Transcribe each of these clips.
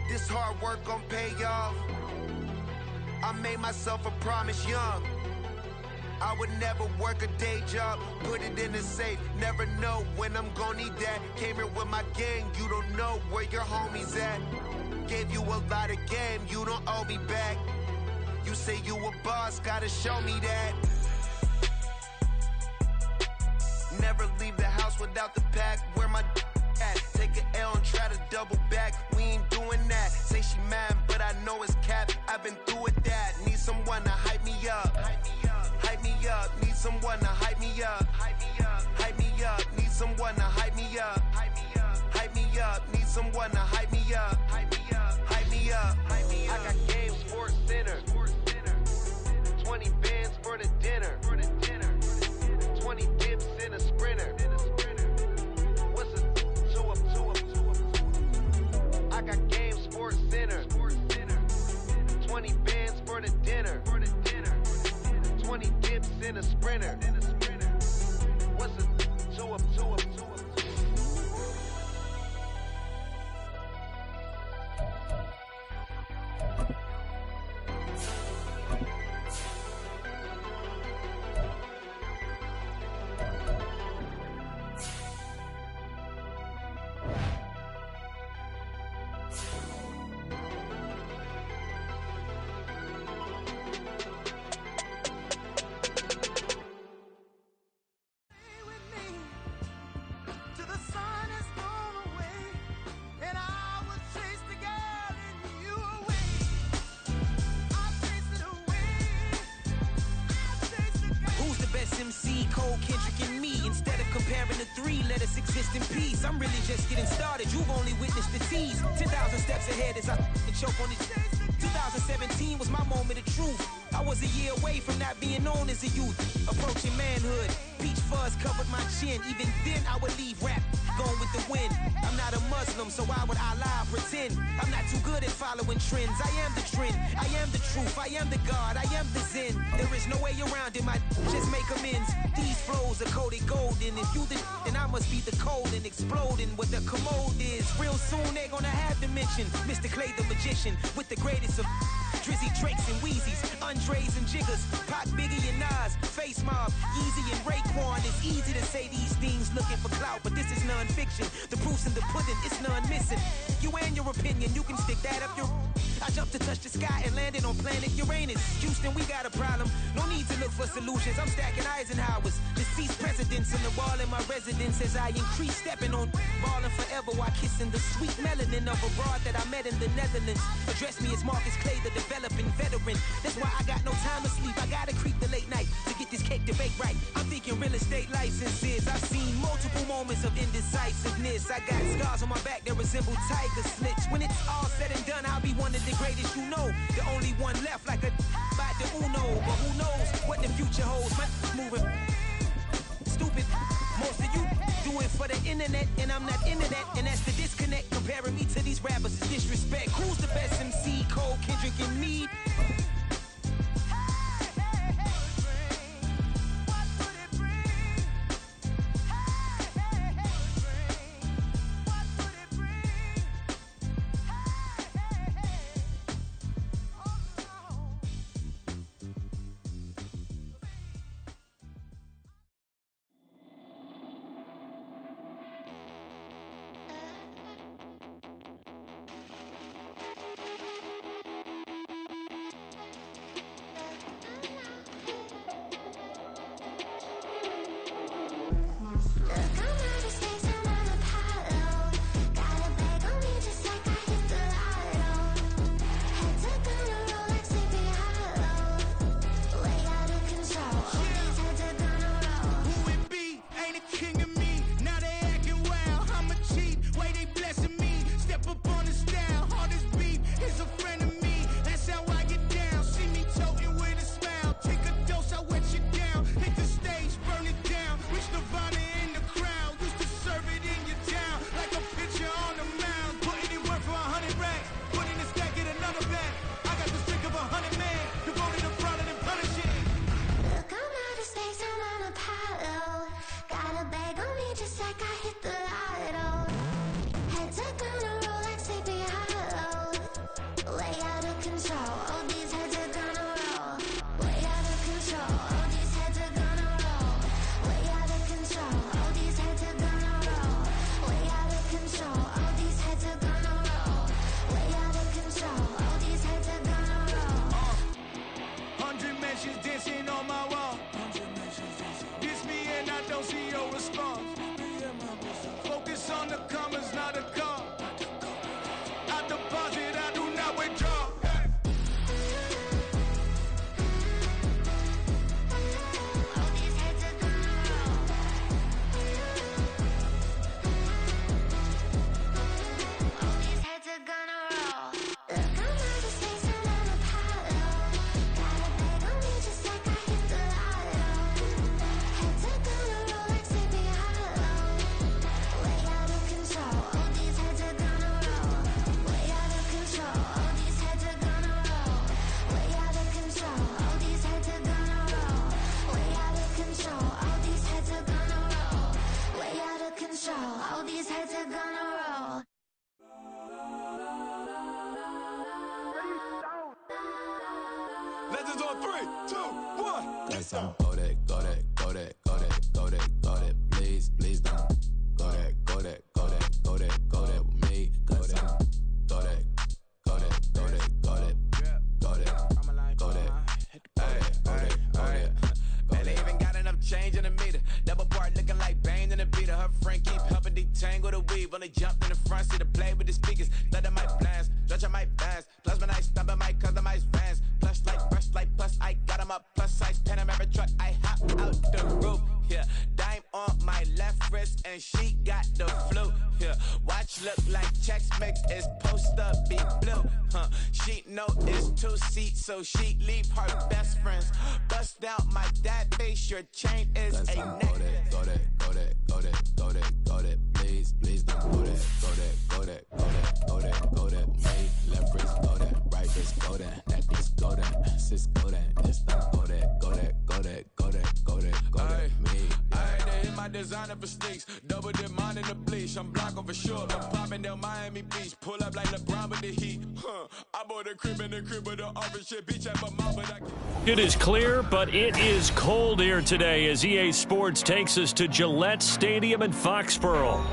This hard work gon' pay off. I made myself a promise young. I would never work a day job, put it in the safe. Never know when I'm gon' need that. Came here with my gang, you don't know where your homies at. Gave you a lot of game, you don't owe me back. You say you a boss, gotta show me that. Never leave the house without the pack. Where my at? Take an L and try to double back. We ain't doing that. Say she mad, but I know it's cap. I've been through with that. Need someone to hype me up. Hype me up. Need someone to hype me up. Hype me up. Need someone to hype me up. Hype me up. Need someone to hype me up. Hype me up. I got game, Sports Center. 20 bands for the dinner. 20 dips in a sprinter. What's a 2 up? I got game, Sports Center. 20 bands for the dinner. 20 dips in a sprinter. What's a 2 up? Exist in peace. I'm really just getting started. You've only witnessed the tease. 10,000 steps ahead as I choke on it. 2017 was my moment of truth. I was a year away from not being known as a youth. Approaching manhood. Peach fuzz covered my chin. Even then I would leave rap going with the wind. I'm not a Muslim, so why would Allah pretend? I'm not too good at following trends. I am the trend. I am the truth. I am the God. I am the Zen. There is no way around it. My just make amends. These flows are coated golden. If you the then I must be the cold and exploding what the commode is. Real soon they're gonna have to mention Mr. Clay the magician with the greatest of Drizzy, Drakes, and Wheezies, Andres and Jiggers, Pac, Biggie, and Nas, Face Mob, Yeezy, and Raekwon. It's easy to say these things looking for clout, but this is non-fiction. The proof's in the pudding, it's none missing. You and your opinion, you can stick that up your... I jumped to touch the sky and landed on planet Uranus. Houston, we got a problem. No need to look for solutions. I'm stacking Eisenhowers. Deceased presidents on the wall in my residence as I increase stepping on ballin' forever while kissing the sweet melanin of a broad that I met in the Netherlands. Address me as Marcus Clay, the developing veteran. That's why I got no time to sleep. I gotta creep the late night to get this cake to bake right. I'm thinking real estate licenses. I've seen multiple moments of indecisiveness. I got scars on my back that resemble tiger slits. When it's all said and done, I'll be one of the greatest you know. The only one left like a by the Uno. But who knows what the future holds? My moving stupid. Most of you do it for the internet, and I'm not into that. And that's the disconnect. Comparing me to these rappers is disrespect. Who's the best MC? Cole, Kendrick, and me? control. All these heads are gonna roll. Way out of control. All these heads are gonna roll. Way out of control. All these heads are gonna roll. Way out of control. All these heads are gonna roll. Way out of control. All these heads are gonna roll. 100 mentions dancing on my wall. Diss me and I don't see your response. Focus on the commas, not a call. I deposit, I do not withdraw. All these heads are gonna roll. All these heads are gonna roll. Look, I'm out of space and on Apollo. Got a bag on me just like I hit the lotto. Heads are gonna roll like Sleepy Hollow. Way out of control. All these heads are gonna roll. Way out of control. All these heads are gonna roll. Way out of control. All these heads are gonna roll. Way out of control. All these heads are gonna roll. Way out of control. All these heads are gonna roll. Legends on 3, 2, 1. Yes, I'm go that, go that, go that, go that, go that, go that. Please, please don't go that, go that, go that, go that, go that with me. Go that, go that, go that, go that, go that, go that, go that, go that. Man, they even got enough change in the meter. Double part looking like Bane in the beater. Her friend keep helping detangle the weave. Only jumped in the front seat to play with the speakers. Let my plans, stretch on my bands. Plus when I stumble my customized vans. Plush like brush like plus I got 'em up. Plus size Panamera truck. I hop out the roof. Yeah, dime on my left wrist and she got the flu. Yeah, watch look like checks mix is post up be blue. She know it's 2 seats, so she leave her best friends. Bust down my dad face. Your chain is Yes, a I'm neck. go that, go that, go that, go that, go that, go that. Please, please don't go that, go that, go that, go that, go that, go that. Me, left wrist go that, right wrist go that, wrist go that, sis go that, it's not go that, go that, go that, go that, go that, go that. Me, I had to hit my designer for sneaks. Double dip mine in the bleach. I'm blocking for sure. I'm popping down Miami Beach. Pull up like LeBron with the heat. I bought a crib in the crib with the orange shit. Beach at my mom, but I It is clear, but it is cold here today as EA Sports takes us to Gillette Stadium in Foxborough.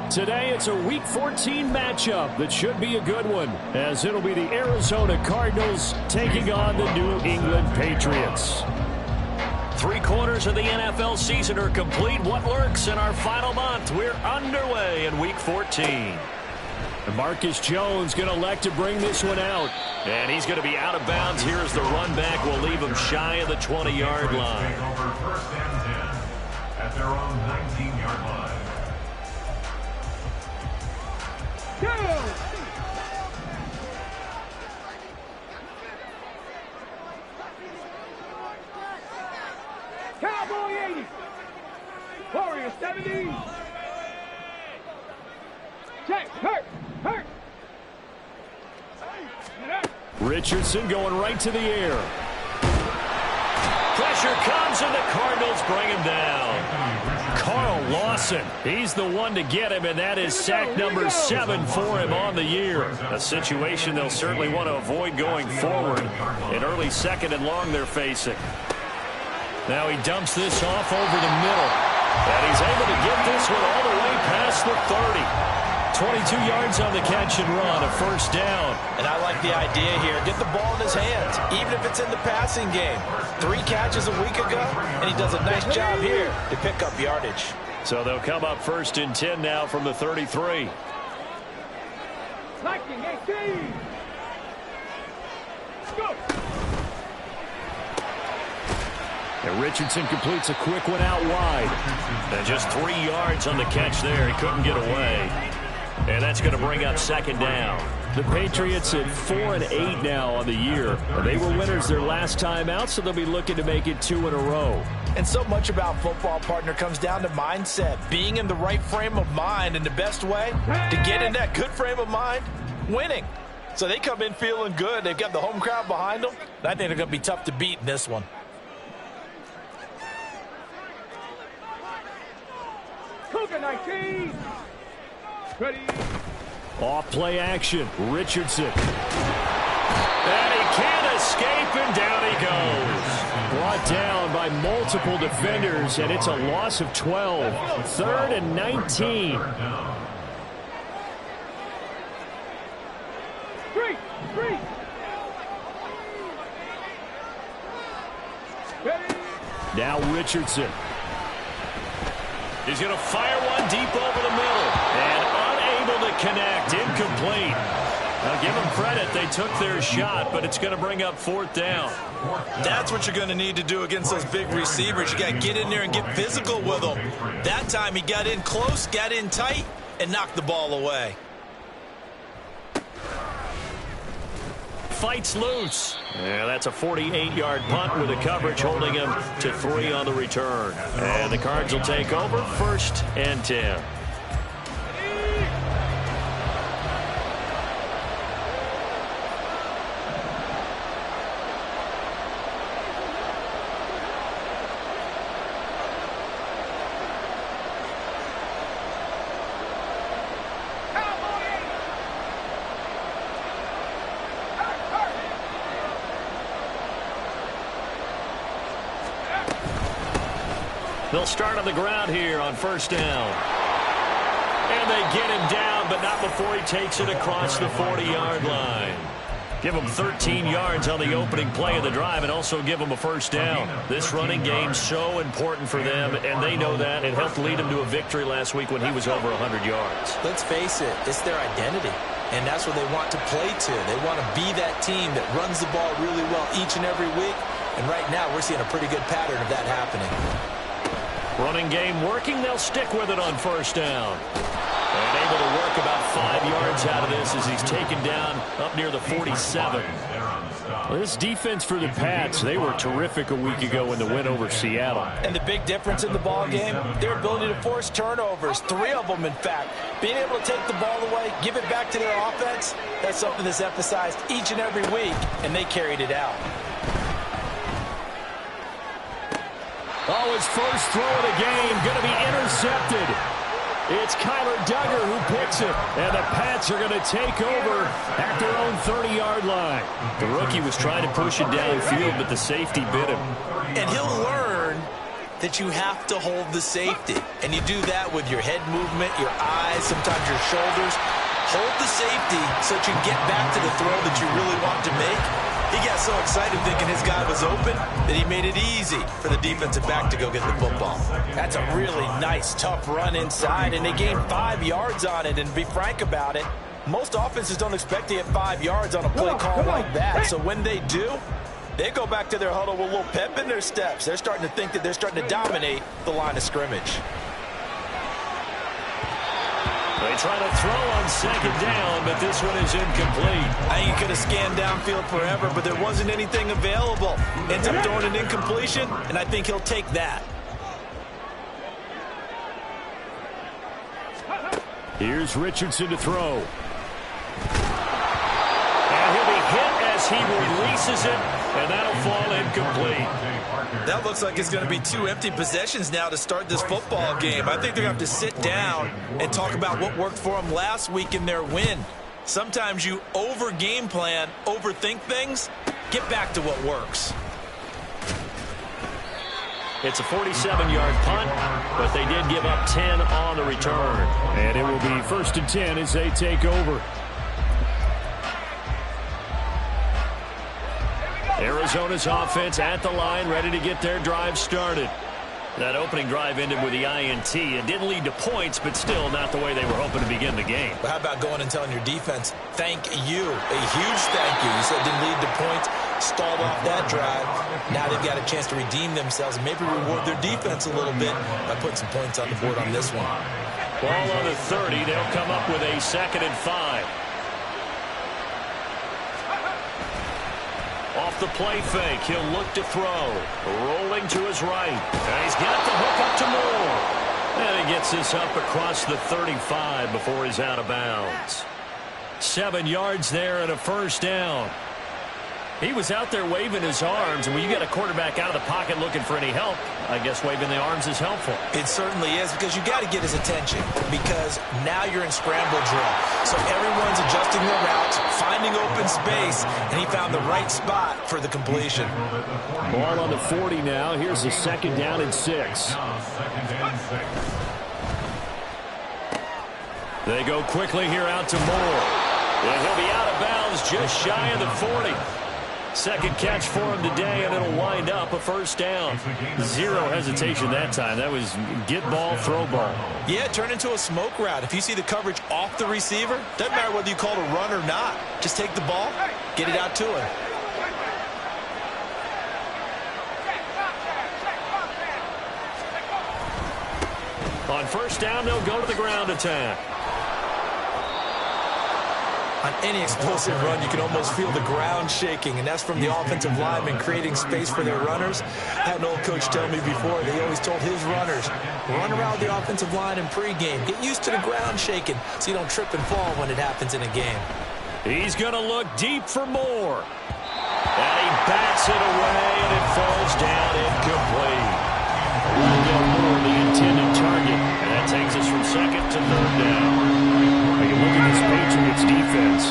Today, it's a Week 14 matchup that should be a good one, as it'll be the Arizona Cardinals taking on the New England Patriots. 3/4 of the NFL season are complete. What lurks in our final month? We're underway in Week 14. And Marcus Jones going to elect to bring this one out. And he's going to be out of bounds. Here's the run back. We'll leave him shy of the 20-yard line. Over first and 10 at their own 19-yard line. Cowboy 80. Warrior 70. Check. Hurt. Richardson going right to the air. Pressure comes, and the Cardinals bring him down. Carl Lawson, he's the one to get him, and that is sack number 7 for him on the year. A situation they'll certainly want to avoid going forward. An early 2nd and long they're facing. Now he dumps this off over the middle, and he's able to get this one all the way past the 30. 22 yards on the catch and run, a first down. And I like the idea here. Get the ball in his hands, even if it's in the passing game. 3 catches a week ago, and he does a nice job here to pick up yardage. So they'll come up 1st and 10 now from the 33. Liking 18. Go. And Richardson completes a quick one out wide. And just 3 yards on the catch there. He couldn't get away. And that's going to bring up 2nd down. The Patriots at 4-8 now on the year. They were winners their last time out, so they'll be looking to make it 2 in a row. And so much about football, partner, comes down to mindset. Being in the right frame of mind, and the best way to get in that good frame of mind, winning. So they come in feeling good. They've got the home crowd behind them. I think they're going to be tough to beat in this one. Cougar 19. Ready. Off play action. Richardson. And he can't escape, and down he goes. Brought down by multiple defenders, and it's a loss of 12. 3rd and 19. Three. Now Richardson. He's going to fire one deep over the middle. And unable to connect. Incomplete. Now give them credit. They took their shot, but it's going to bring up 4th down. That's what you're going to need to do against those big receivers. You got to get in there and get physical with them. That time he got in close, got in tight, and knocked the ball away. Fights loose. Yeah, that's a 48-yard punt with the coverage holding him to 3 on the return. And the Cards will take over 1st and 10. They'll start on the ground here on 1st down. And they get him down, but not before he takes it across the 40-yard line. Give him 13 yards on the opening play of the drive and also give him a 1st down. This running game's so important for them, and they know that. It helped lead them to a victory last week when he was over 100 yards. Let's face it, it's their identity, and that's what they want to play to. They want to be that team that runs the ball really well each and every week, and right now we're seeing a pretty good pattern of that happening. Running game working. They'll stick with it on 1st down. And able to work about 5 yards out of this as he's taken down up near the 47. Well, this defense for the Pats, they were terrific a week ago in the win over Seattle. And the big difference in the ball game, their ability to force turnovers, 3 of them in fact. Being able to take the ball away, give it back to their offense, that's something that's emphasized each and every week, and they carried it out. Oh, his first throw of the game going to be intercepted. It's Kyler Duggar who picks it, and the Pats are going to take over at their own 30-yard line. The rookie was trying to push it downfield, but the safety bit him. And he'll learn that you have to hold the safety, and you do that with your head movement, your eyes, sometimes your shoulders. Hold the safety so that you get back to the throw that you really want to make. He got so excited thinking his guy was open that he made it easy for the defensive back to go get the football. That's a really nice, tough run inside, and they gained 5 yards on it. And to be frank about it, most offenses don't expect to get 5 yards on a play call like that. So when they do, they go back to their huddle with a little pep in their steps. They're starting to think that they're starting to dominate the line of scrimmage. They try to throw on 2nd down, but this one is incomplete. I think he could have scanned downfield forever, but there wasn't anything available. Ends up throwing an incompletion, and I think he'll take that. Here's Richardson to throw. And he'll be hit as he releases it, and that'll fall incomplete. That looks like it's going to be 2 empty possessions now to start this football game. I think they're going to have to sit down and talk about what worked for them last week in their win. Sometimes you over-game plan, overthink things. Get back to what works. It's a 47-yard punt, but they did give up 10 on the return. And it will be 1st and 10 as they take over. Arizona's offense at the line, ready to get their drive started. That opening drive ended with the INT. It didn't lead to points, but still not the way they were hoping to begin the game. But how about going and telling your defense, thank you, a huge thank you. You said it didn't lead to points, stalled off that drive. Now they've got a chance to redeem themselves and maybe reward their defense a little bit by putting some points on the board on this one. Ball on the 30. They'll come up with a 2nd and 5. Off the play fake, he'll look to throw. Rolling to his right. And he's got the hook up to Moore. And he gets this up across the 35 before he's out of bounds. 7 yards there and a 1st down. He was out there waving his arms, and when you get a quarterback out of the pocket looking for any help, I guess waving the arms is helpful. It certainly is, because you got to get his attention, because now you're in scramble drill. So everyone's adjusting their routes, finding open space, and he found the right spot for the completion. Ball on the 40 now. Here's a 2nd down and 6. They go quickly here out to Moore. And he'll be out of bounds just shy of the 40. Second catch for him today, and it'll wind up a 1st down. Zero hesitation that time. That was get ball, throw ball. Yeah, turn into a smoke route. If you see the coverage off the receiver, doesn't matter whether you call it a run or not. Just take the ball, get it out to him. On 1st down, they'll go to the ground attack. On any explosive run, you can almost feel the ground shaking, and that's from the offensive linemen creating space for their runners. I had an old coach tell me before, they always told his runners, run around the offensive line in pregame. Get used to the ground shaking so you don't trip and fall when it happens in a game. He's going to look deep for Moore. And he bats it away, and it falls down incomplete. Rondale Moore, the intended target, and that takes us from 2nd to 3rd down. You look at this Patriots defense.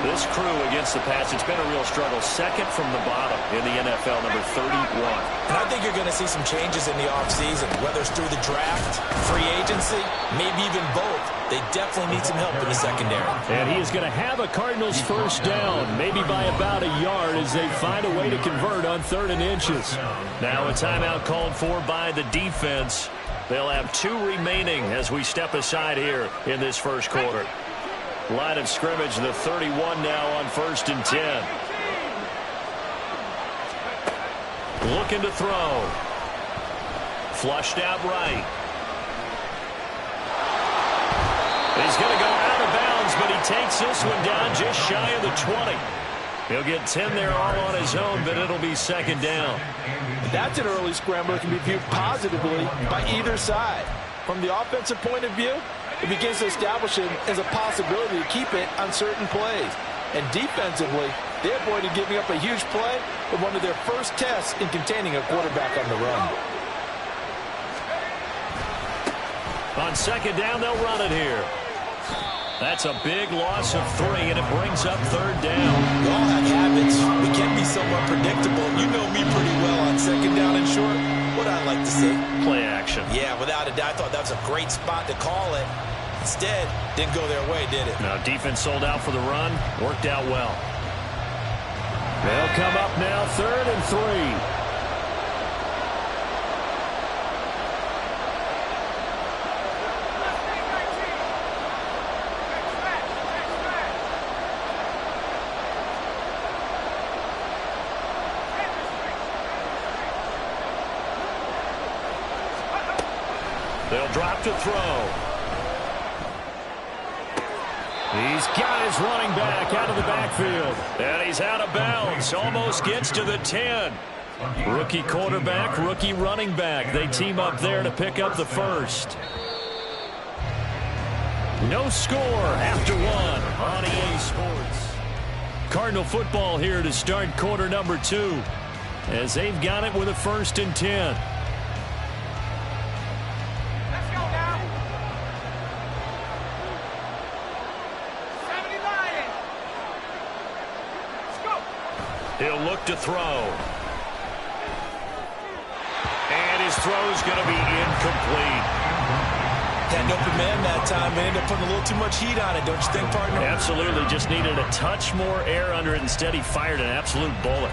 This crew against the pass, it's been a real struggle. 2nd from the bottom in the NFL, number 31. And I think you're going to see some changes in the offseason, whether it's through the draft, free agency, maybe even both. They definitely need some help in the secondary. And he is going to have a Cardinals 1st down, maybe by about a yard as they find a way to convert on 3rd and inches. Now a timeout called for by the defense. They'll have 2 remaining as we step aside here in this 1st quarter. Line of scrimmage, the 31 now on 1st and 10. Looking to throw. Flushed out right. He's going to go out of bounds, but he takes this one down just shy of the 20. He'll get 10 there all on his own, but it'll be 2nd down. That's an early scramble that can be viewed positively by either side. From the offensive point of view, it begins to establish it as a possibility to keep it on certain plays. And defensively, they avoided giving up a huge play with one of their first tests in containing a quarterback on the run. On 2nd down, they'll run it here. That's a big loss of 3, and it brings up 3rd down. We all have habits. We can be somewhat predictable. You know me pretty well on 2nd down and short. What I'd like to see. Play action. Yeah, without a doubt, I thought that was a great spot to call it. Instead, didn't go their way, did it? No, defense sold out for the run. Worked out well. They'll come up now 3rd and 3. They'll drop to throw. He's got his running back out of the backfield. And he's out of bounds. Almost gets to the 10. Rookie quarterback, rookie running back. They team up there to pick up the 1st. No score after 1 on EA Sports. Cardinal football here to start quarter number 2. As they've got it with a 1st and 10. He'll look to throw. And his throw's going to be incomplete. Had an open man that time, but ended up putting a little too much heat on it, don't you think, partner? Absolutely. Just needed a touch more air under it. Instead, he fired an absolute bullet.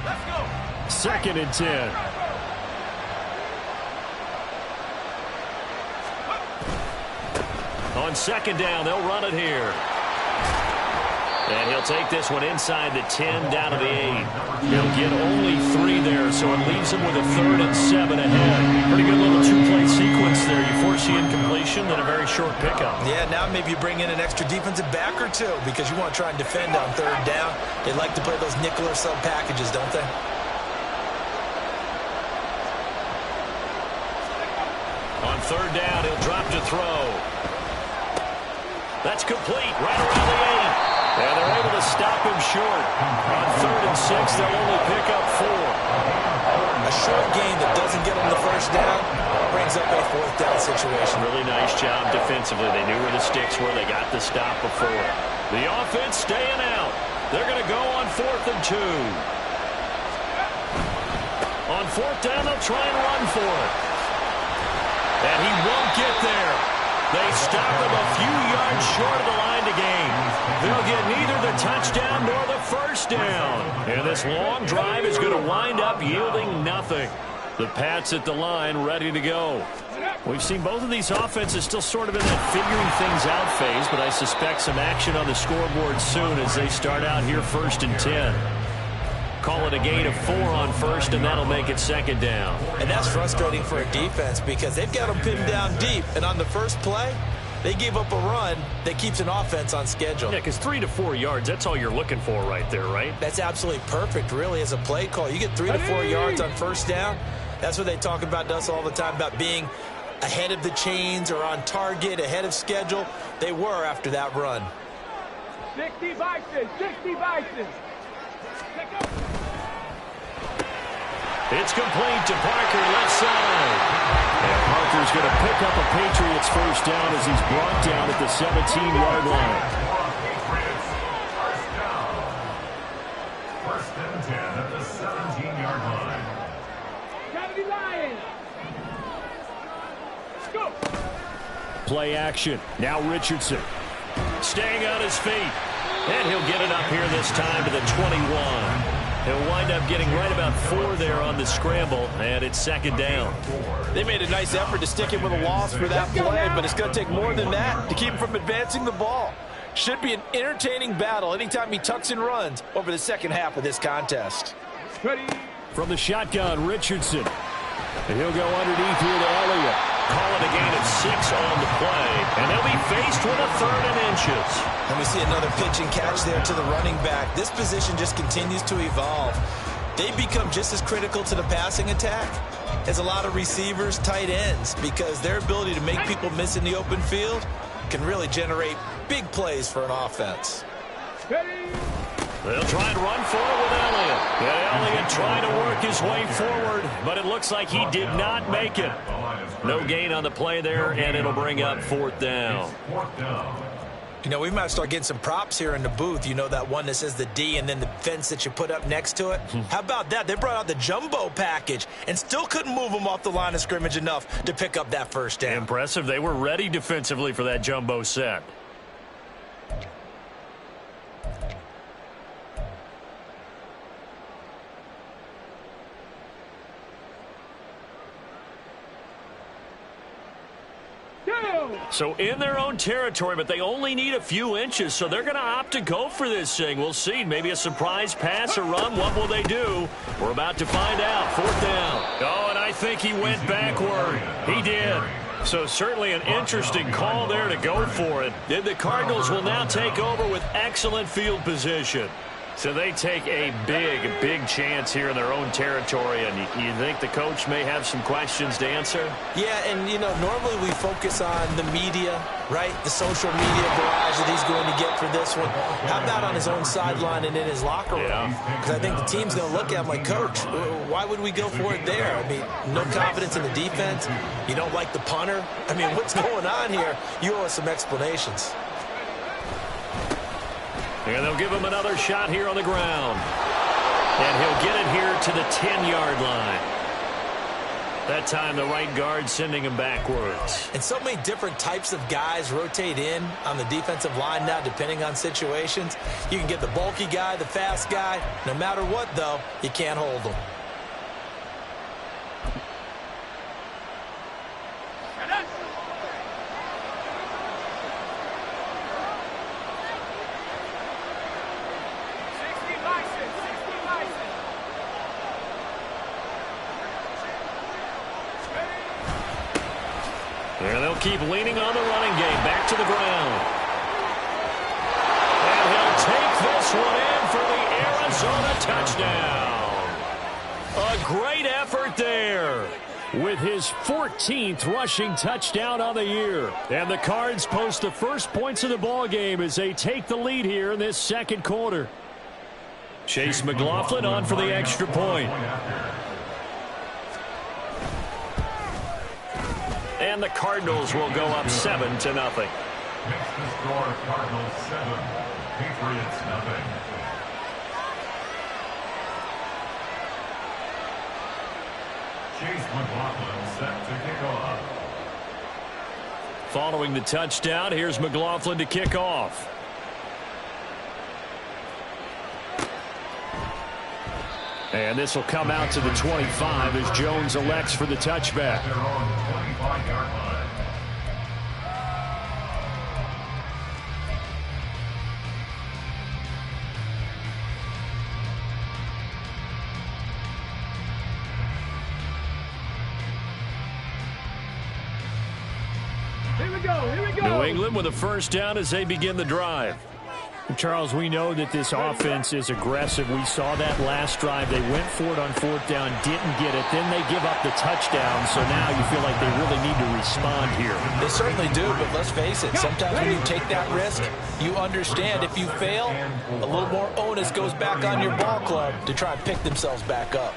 Let's go. 2nd and 10. On 2nd down, they'll run it here. And he'll take this one inside the 10 down to the 8. He'll get only 3 there, so it leaves him with a 3rd and 7 ahead. Pretty good little 2-play sequence there. You force the incompletion, then a very short pickup. Yeah, now maybe you bring in an extra defensive back or 2 because you want to try and defend on 3rd down. They like to play those nickel or sub packages, don't they? On third down, he'll drop to throw. That's complete right around the 8. And they're able to stop him short. On 3rd and 6, they'll only pick up 4. A short gain that doesn't get them the first down brings up a 4th down situation. Really nice job defensively. They knew where the sticks were. They got the stop before. The offense staying out. They're going to go on 4th and 2. On 4th down, they'll try and run for it. And he won't get there. They stop him a few yards short of the line to gain. They'll get neither the touchdown nor the first down. And this long drive is going to wind up yielding nothing. The Pats at the line ready to go. We've seen both of these offenses still sort of in that figuring things out phase, but I suspect some action on the scoreboard soon as they start out here 1st and 10. Call it a gain of 4 on 1st, and that'll make it 2nd down. And that's frustrating for a defense because they've got them pinned down deep. And on the first play, they gave up a run that keeps an offense on schedule. Yeah, because 3 to 4 yards, that's all you're looking for right there, right? That's absolutely perfect, really, as a play call. You get 3 to 4 yards on 1st down. That's what they talk about us all the time, about being ahead of the chains or on target, ahead of schedule. They were after that run. 60 Bison, 60 Bison. It's complete to Parker, left side. And Parker's going to pick up a Patriots first down as he's brought down at the 17-yard line. First and 10 at the 17-yard line. Kennedy Lions. Go. Play action. Now Richardson. Staying on his feet. And he'll get it up here this time to the 21. He'll wind up getting right about 4 there on the scramble, and it's 2nd down. They made a nice effort to stick him with a loss for that play, but it's going to take more than that to keep him from advancing the ball. Should be an entertaining battle anytime he tucks and runs over the second half of this contest. From the shotgun, Richardson. And he'll go underneath here to Elliott. Call it a gain of 6 on the play. And they'll be faced with a 3rd and inches. And we see another pitch and catch there to the running back. This position just continues to evolve. They become just as critical to the passing attack as a lot of receivers, tight ends, because their ability to make people miss in the open field can really generate big plays for an offense. They'll try and run for it with Elliott. And Elliott trying to work his way forward, but it looks like he did not make it. No gain on the play there, and it'll bring up 4th down. You know, we might start getting some props here in the booth. You know, that one that says the D and then the fence that you put up next to it? How about that? They brought out the jumbo package and still couldn't move them off the line of scrimmage enough to pick up that first down. Impressive. They were ready defensively for that jumbo set. So in their own territory, but they only need a few inches, so they're going to opt to go for this thing. We'll see. Maybe a surprise pass or run. What will they do? We're about to find out. 4th down. Oh, and I think he went backward. He did. So certainly an interesting call there to go for it. And the Cardinals will now take over with excellent field position. So they take a big chance here in their own territory, and you think the coach may have some questions to answer? Yeah, and, you know, normally we focus on the media, right? The social media barrage that he's going to get for this one. How about on his own sideline and in his locker room? Because I think the team's going to look at him like, Coach, why would we go for it there? I mean, no confidence in the defense. You don't like the punter. I mean, what's going on here? You owe us some explanations. And they'll give him another shot here on the ground. And he'll get it here to the 10-yard line. That time the right guard sending him backwards. And so many different types of guys rotate in on the defensive line now, depending on situations. You can get the bulky guy, the fast guy. No matter what, though, you can't hold them. And they'll keep leaning on the running game. Back to the ground. And he'll take this one in for the Arizona touchdown. A great effort there. with his 14th rushing touchdown on the year. And the Cards post the first points of the ball game as they take the lead here in this second quarter. Chase McLaughlin on for the extra point. And the Cardinals will go up 7-0. Makes the score Cardinals 7, Patriots nothing. Chase McLaughlin set to kick off. Following the touchdown, here's McLaughlin to kick off. And this will come out to the 25 as Jones elects for the touchback. Their own 25-yard line. Here we go. New England with a first down as they begin the drive. Charles, we know that this offense is aggressive. We saw that last drive. They went for it on fourth down, didn't get it. Then they give up the touchdown. So now you feel like they really need to respond here. They certainly do, but let's face it. Sometimes when you take that risk, you understand if you fail, a little more onus goes back on your ball club to try and pick themselves back up.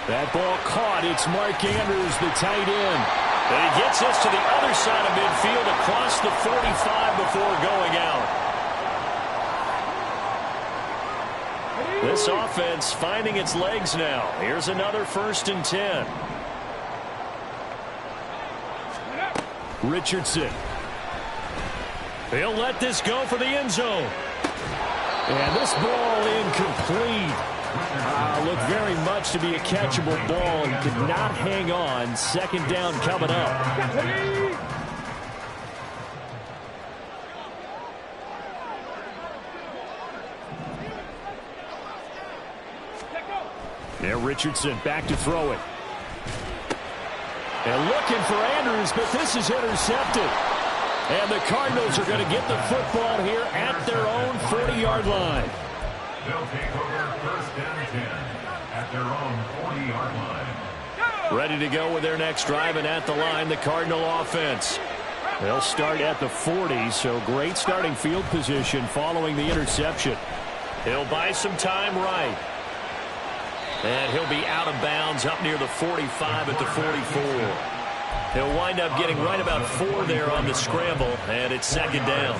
That ball caught. It's Mark Andrews, the tight end. And he gets us to the other side of midfield across the 45 before going out. This offense finding its legs now. Here's another 1st and 10. Richardson. He'll let this go for the end zone. And this ball incomplete. Looked very much to be a catchable ball and could not hang on. 2nd down coming up. Yeah, Richardson back to throw it. And looking for Andrews, but this is intercepted. And the Cardinals are going to get the football here at their own 40-yard line. They'll take over 1st and 10 at their own 40-yard line. Ready to go with their next drive, and at the line, the Cardinal offense. They'll start at the 40, so great starting field position following the interception. He'll buy some time right. And he'll be out of bounds up near the 45 at the 44. He'll wind up getting right about 4 there on the scramble, and it's 2nd down.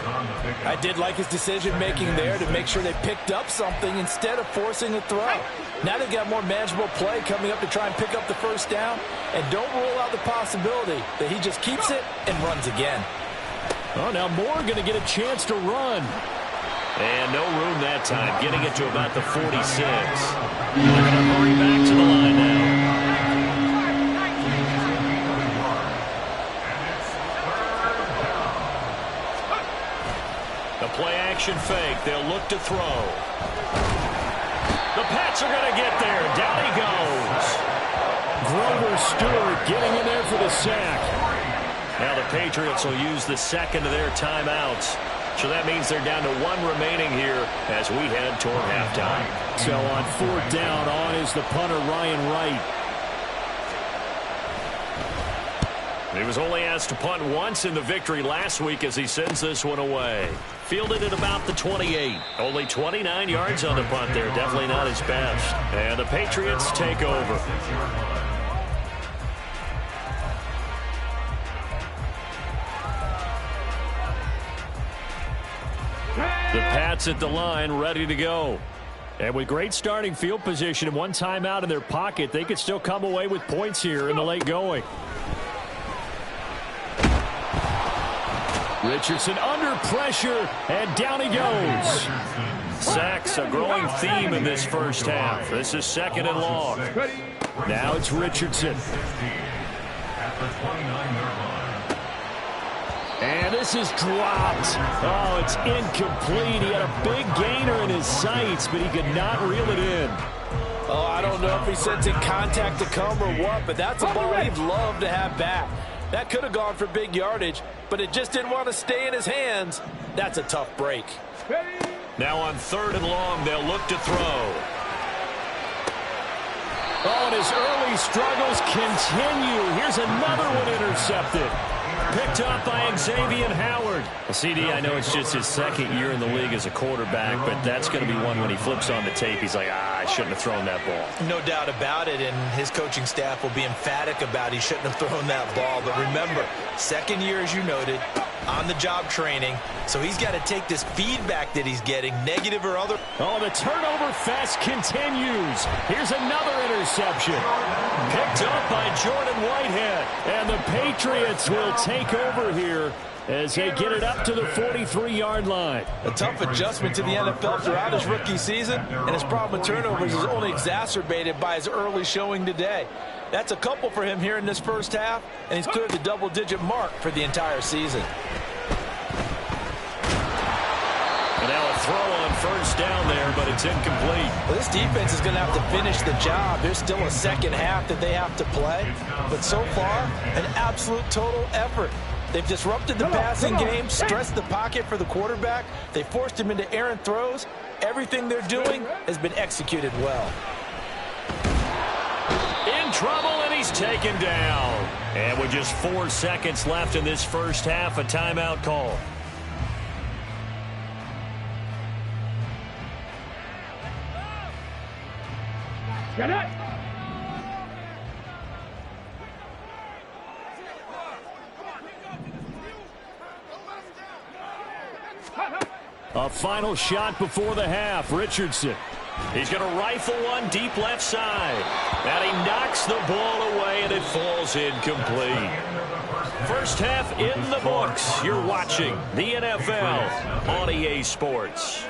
I did like his decision-making there to make sure they picked up something instead of forcing a throw. Now they've got more manageable play coming up to try and pick up the 1st down, and don't rule out the possibility that he just keeps it and runs again. Oh, now Moore going to get a chance to run. And no room that time, getting it to about the 46. They're going to hurry back to the line now. The play-action fake. They'll look to throw. The Pats are going to get there. Down he goes. Grover Stewart getting in there for the sack. Now the Patriots will use the 2nd of their timeouts. So that means they're down to 1 remaining here as we head toward halftime. So on 4th down, on is the punter, Ryan Wright. He was only asked to punt once in the victory last week as he sends this one away. Fielded at about the 28. Only 29 yards on the punt there. Definitely not his best. And the Patriots take over. The Pats at the line, ready to go. And with great starting field position and 1 timeout in their pocket, they could still come away with points here in the late going. Richardson under pressure, and down he goes. Sacks, a growing theme in this first half. This is 2nd and long. Now it's Richardson. And this is dropped. Oh, it's incomplete. He had a big gainer in his sights, but he could not reel it in. Oh, I don't know if he sensing contact to come or what, but that's a ball he'd love to have back. That could have gone for big yardage, but it just didn't want to stay in his hands. That's a tough break. Now on 3rd and long, they'll look to throw. Oh, and his early struggles continue. Here's another one intercepted. Picked up by Xavier Howard. CD, I know it's just his second year in the league as a quarterback, but that's going to be one when he flips on the tape. He's like, I shouldn't have thrown that ball. No doubt about it, and his coaching staff will be emphatic about he shouldn't have thrown that ball. But remember, second year, as you noted, on-the-job training, so he's got to take this feedback that he's getting, negative or other. Oh, the turnover fest continues. Here's another interception. Picked up by Jordan Whitehead. And the Patriots will take over here as they get it up to the 43-yard line. A tough adjustment to the NFL throughout his rookie season, and his problem with turnovers is only exacerbated by his early showing today. That's a couple for him here in this first half, and he's cleared the double-digit mark for the entire season. And now a throw on first down there, but it's incomplete. Well, this defense is going to have to finish the job. There's still a second half that they have to play, but so far, an absolute total effort. They've disrupted the passing game, stressed the pocket for the quarterback. They forced him into errant throws. Everything they're doing has been executed well. In trouble, and he's taken down. And with just 4 seconds left in this first half, a timeout call. Get it! A final shot before the half. Richardson. He's going to rifle one deep left side. And he knocks the ball away, and it falls incomplete. First half in the books. You're watching the NFL on EA Sports.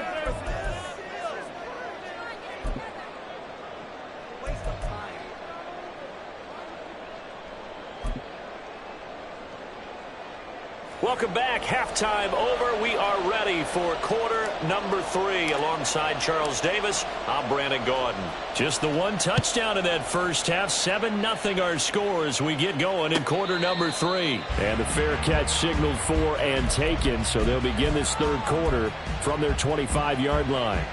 Welcome back. Halftime over. We are ready for quarter number 3. Alongside Charles Davis, I'm Brandon Gaudin. Just the one touchdown in that first half. 7-0 our score as we get going in quarter number 3. And the fair catch signaled for and taken, so they'll begin this third quarter from their 25-yard line.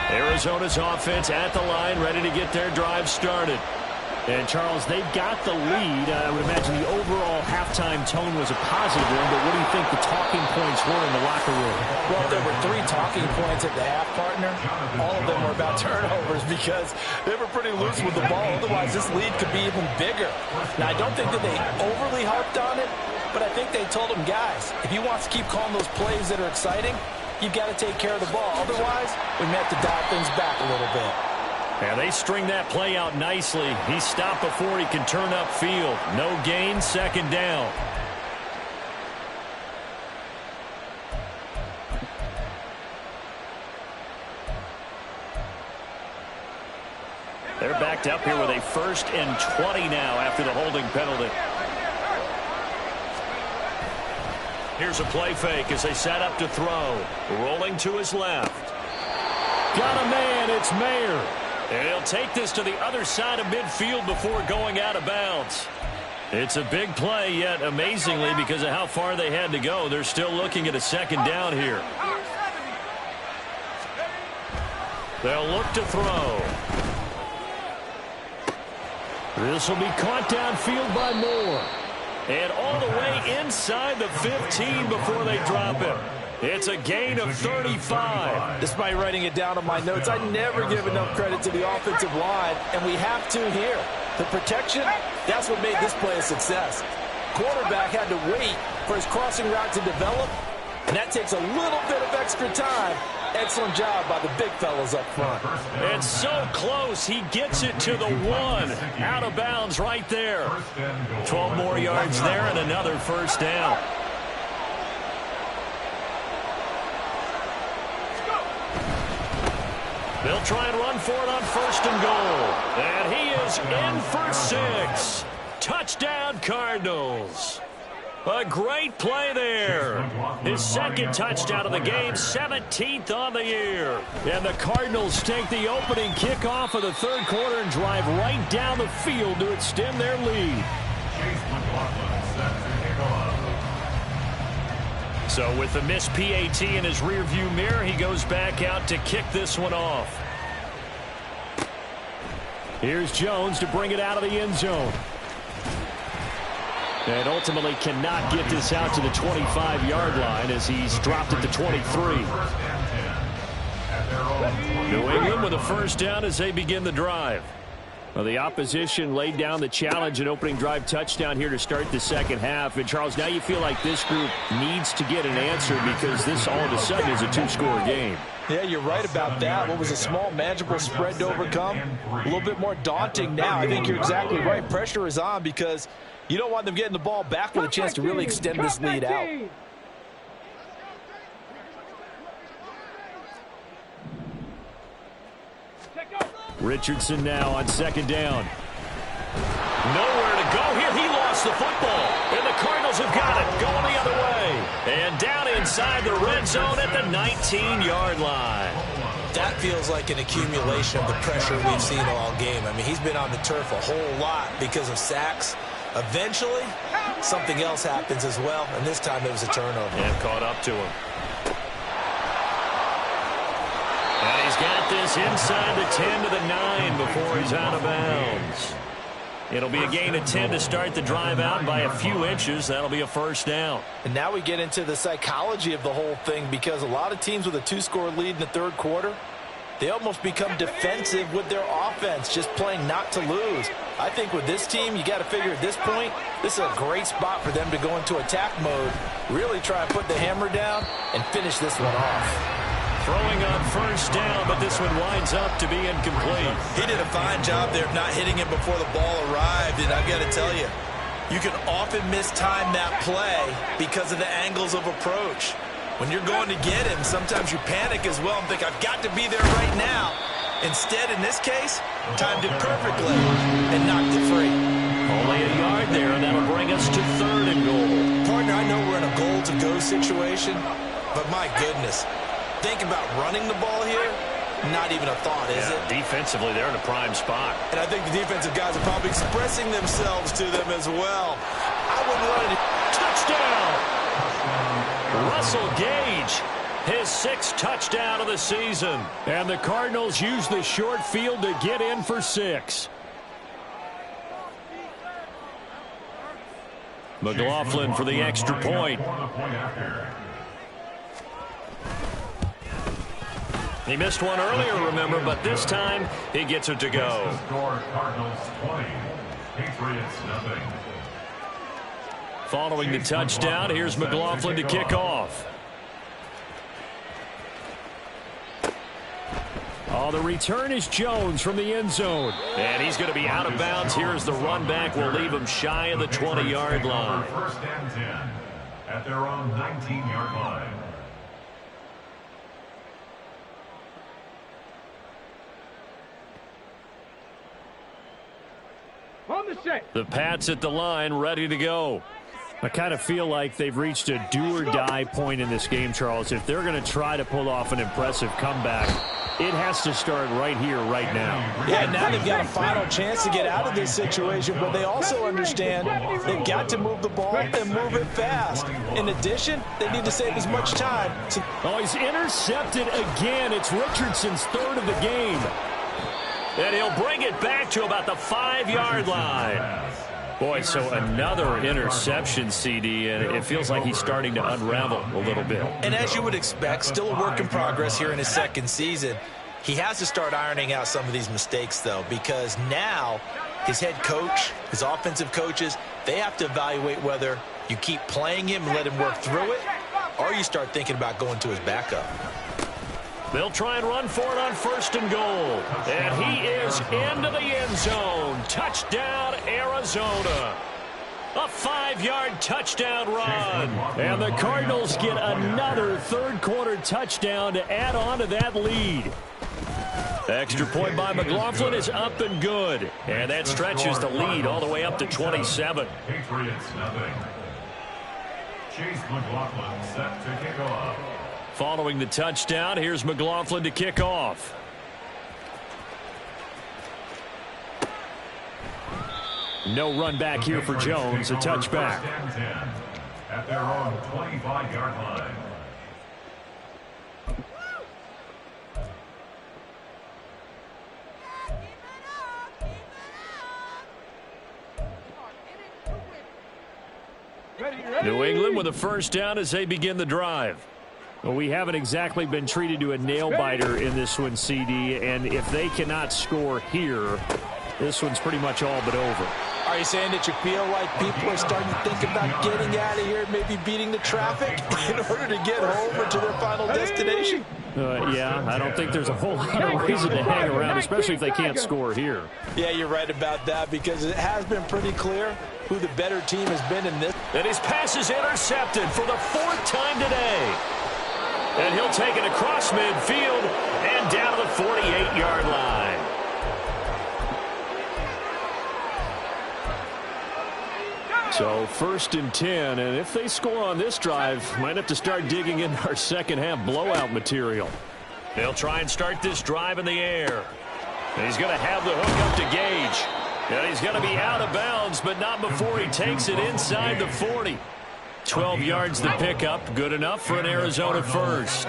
Arizona's offense at the line, ready to get their drive started. And, Charles, they've got the lead. I would imagine the overall halftime tone was a positive one, but what do you think the talking points were in the locker room? Well, there were 3 talking points at the half, partner. All of them were about turnovers because they were pretty loose with the ball. Otherwise, this lead could be even bigger. Now, I don't think that they overly harped on it, but I think they told them, guys, if he wants to keep calling those plays that are exciting, you've got to take care of the ball. Otherwise, we may have to dial things back a little bit. And they string that play out nicely. He stopped before he can turn upfield. No gain, second down. They're backed up here with a 1st and 20 now after the holding penalty. Here's a play fake as they set up to throw. Rolling to his left. Got a man, it's Mayer. And he'll take this to the other side of midfield before going out of bounds. It's a big play, yet amazingly, because of how far they had to go, they're still looking at a second down here. They'll look to throw. This will be caught downfield by Moore. And all the way inside the 15 before they drop him. It's a gain of 35. Despite writing it down on my notes, I never give enough credit to the offensive line, and we have to here. The protection, that's what made this play a success. Quarterback had to wait for his crossing route to develop, and that takes a little bit of extra time. Excellent job by the big fellas up front. It's so close. He gets it to the 1. Out of bounds right there. 12 more yards there and another first down. They'll try and run for it on 1st and goal. And he is in for 6. Touchdown, Cardinals. A great play there. His 2nd touchdown of the game, 17th on the year. And the Cardinals take the opening kickoff of the third quarter and drive right down the field to extend their lead. So with the missed PAT in his rearview mirror, he goes back out to kick this one off. Here's Jones to bring it out of the end zone. And ultimately cannot get this out to the 25-yard line as he's dropped it to 23. New England with a first down as they begin the drive. Well, the opposition laid down the challenge and opening drive touchdown here to start the second half. And, Charles, now you feel like this group needs to get an answer because this all of a sudden is a two-score game. Yeah, you're right about that. What was a small, manageable spread to overcome? A little bit more daunting now. I think you're exactly right. Pressure is on because you don't want them getting the ball back with a chance to really extend this lead out. Richardson now on second down. Nowhere to go here. He lost the football. And the Cardinals have got it going the other way. And down inside the red zone at the 19-yard line. That feels like an accumulation of the pressure we've seen all game. I mean, he's been on the turf a whole lot because of sacks. Eventually, something else happens as well, and this time it was a turnover. And caught up to him. And he's got this inside the 10 to the 9 before he's out of bounds. It'll be a gain of 10 to start the drive out by a few inches. That'll be a first down. And now we get into the psychology of the whole thing because a lot of teams with a two-score lead in the third quarter, they almost become defensive with their offense, just playing not to lose. I think with this team, you got to figure at this point, this is a great spot for them to go into attack mode, really try and put the hammer down and finish this one off. Throwing on first down, but this one winds up to be incomplete. He did a fine job there of not hitting it before the ball arrived, and I've got to tell you, you can often mistime that play because of the angles of approach. When you're going to get him, sometimes you panic as well and think, I've got to be there right now. Instead, in this case, timed it perfectly and knocked it free. Only a yard there, and that'll bring us to 3rd and goal. Partner, I know we're in a goal-to-go situation, but my goodness, think about running the ball here, not even a thought, is it? Defensively, they're in a prime spot. And I think the defensive guys are probably expressing themselves to them as well. I wouldn't run it. Touchdown! Russell Gage, his 6th touchdown of the season. And the Cardinals use the short field to get in for 6. McLaughlin for the extra point. He missed one earlier, remember, but this time he gets it to go. Cardinals 20, Patriots nothing. Following the touchdown, here's McLaughlin to kick off. Oh, the return is Jones from the end zone. And he's going to be out of bounds. Here's the run back. Will leave him shy of the 20-yard line. First and 10 at their own 19-yard line. The Pats at the line, ready to go. I kind of feel like they've reached a do-or-die point in this game, Charles. If they're going to try to pull off an impressive comeback, it has to start right here, right now. Yeah, now they've got a final chance to get out of this situation, but they also understand they've got to move the ball and move it fast. In addition, they need to save as much time. Oh, he's intercepted again. It's Richardson's 3rd of the game. And he'll bring it back to about the 5-yard line. Boy, so another interception, CD, and it feels like he's starting to unravel a little bit. And as you would expect, still a work in progress here in his 2nd season. He has to start ironing out some of these mistakes, though, because now his head coach, his offensive coaches, they have to evaluate whether you keep playing him and let him work through it, or you start thinking about going to his backup. They'll try and run for it on 1st and goal. And he is into the end zone. Touchdown, Arizona. A 5-yard touchdown run. And the Cardinals get another third-quarter touchdown to add on to that lead. Extra point by McLaughlin is up and good. And that stretches the lead all the way up to 27. Patriots nothing. Chase McLaughlin set to kick off. Following the touchdown, here's McLaughlin to kick off. No run back here for Jones, a touchback. at their own 25-yard line. New England with a first down as they begin the drive. Well, we haven't exactly been treated to a nail-biter in this one, CD, and if they cannot score here, this one's pretty much all but over. Are you saying that you feel like people are starting to think about getting out of here, maybe beating the traffic in order to get home or to their final destination? Yeah, I don't think there's a whole lot of reason to hang around, especially if they can't score here. Yeah, you're right about that because it has been pretty clear who the better team has been in this. And his pass is intercepted for the 4th time today. And he'll take it across midfield and down to the 48-yard line. So 1st and 10, and if they score on this drive, might have to start digging into our second half blowout material. They'll try and start this drive in the air. And he's going to have the hook up to Gage. And he's going to be out of bounds, but not before he takes it inside the 40. 12 yards the pickup, good enough for an Arizona first.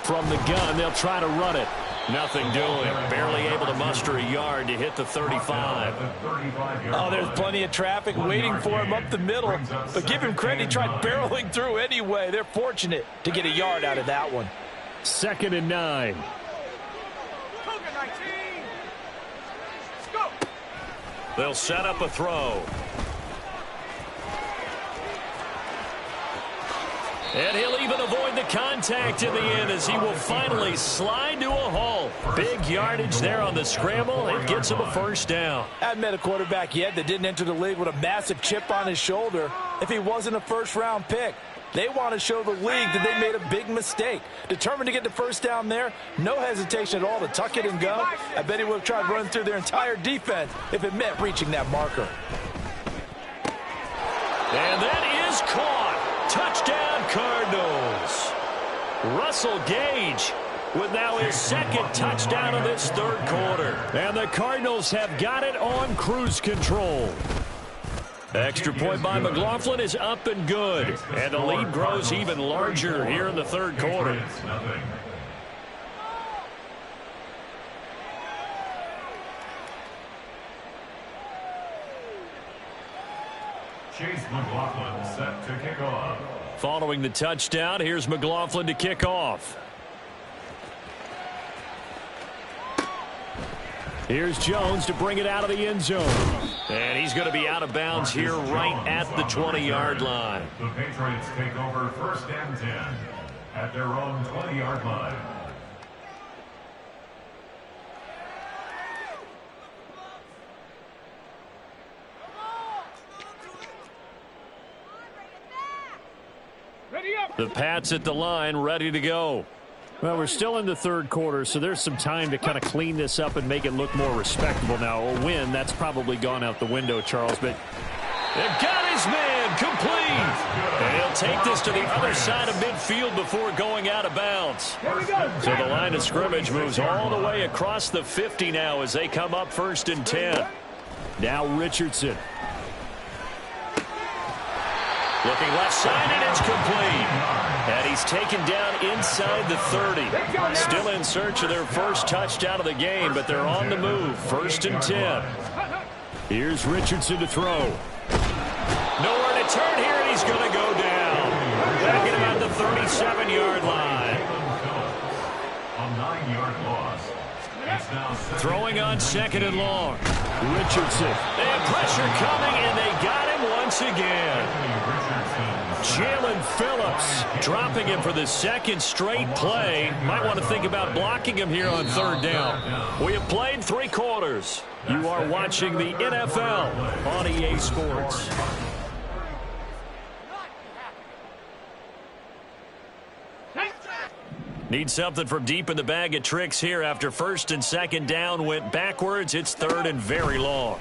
From the gun, they'll try to run it. Nothing doing. Barely able to muster a yard to hit the 35. Oh, there's plenty of traffic waiting for him up the middle. But give him credit, he tried barreling through anyway. They're fortunate to get a yard out of that one. 2nd and 9. They'll set up a throw. And he'll even avoid the contact in the end as he will finally slide to a halt. Big yardage there on the scramble. It gets him a first down. I haven't met a quarterback yet that didn't enter the league with a massive chip on his shoulder if he wasn't a first-round pick. They want to show the league that they made a big mistake. Determined to get the first down there, no hesitation at all to tuck it and go. I bet he would have tried running through their entire defense if it meant reaching that marker. And that is caught. Touchdown, Cardinals. Russell Gage with now his 2nd touchdown of this 3rd quarter. And the Cardinals have got it on cruise control. Extra point by McLaughlin is up and good. And the lead grows even larger here in the 3rd quarter. Chase McLaughlin set to kick off. Following the touchdown, here's McLaughlin to kick off. Here's Jones to bring it out of the end zone. And he's going to be out of bounds here right at the 20-yard line. The Patriots take over 1st and 10 at their own 20-yard line. The Pats at the line, ready to go. Well, we're still in the 3rd quarter, so there's some time to kind of clean this up and make it look more respectable now. A win, that's probably gone out the window, Charles, but they've got his man complete. And he'll take this to the other side of midfield before going out of bounds. So the line of scrimmage moves all the way across the 50 now as they come up 1st and 10. Now Richardson. Looking left side, and it's complete. And he's taken down inside the 30. Still in search of their first touchdown of the game, but they're on the move. 1st and 10. Here's Richardson to throw. Nowhere to turn here, and he's going to go down. Back at about the 37-yard line. A 9-yard loss. Throwing on 2nd and long. Richardson. They have pressure coming, and they got him once again. Jalen Phillips dropping him for the 2nd straight play. Might want to think about blocking him here on 3rd down. We have played 3 quarters. You are watching the NFL on EA Sports. Need something from deep in the bag of tricks here after 1st and 2nd down went backwards. It's 3rd and very long.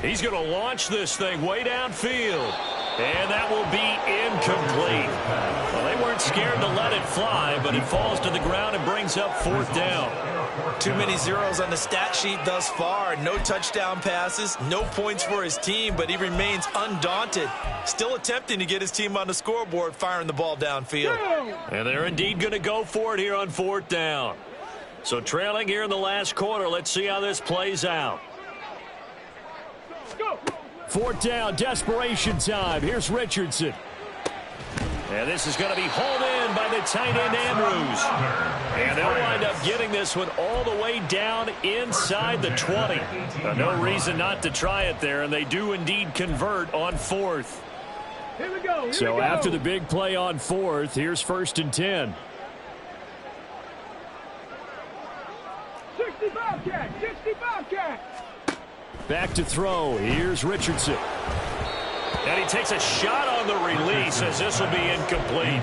He's going to launch this thing way downfield. And that will be incomplete. Well, they weren't scared to let it fly, but it falls to the ground and brings up 4th down. Too many zeros on the stat sheet thus far. No touchdown passes, no points for his team, but he remains undaunted. Still attempting to get his team on the scoreboard, firing the ball downfield. And they're indeed going to go for it here on 4th down. So trailing here in the last quarter. Let's see how this plays out. 4th down, desperation time. Here's Richardson. And this is going to be hauled in by the tight end Andrews. And they'll wind up getting this one all the way down inside the 20. No reason not to try it there, and they do indeed convert on 4th. Here we go. So after the big play on 4th, here's 1st and 10. 65 cat, 65 cat. Back to throw. Here's Richardson. And he takes a shot on the release as this will be incomplete.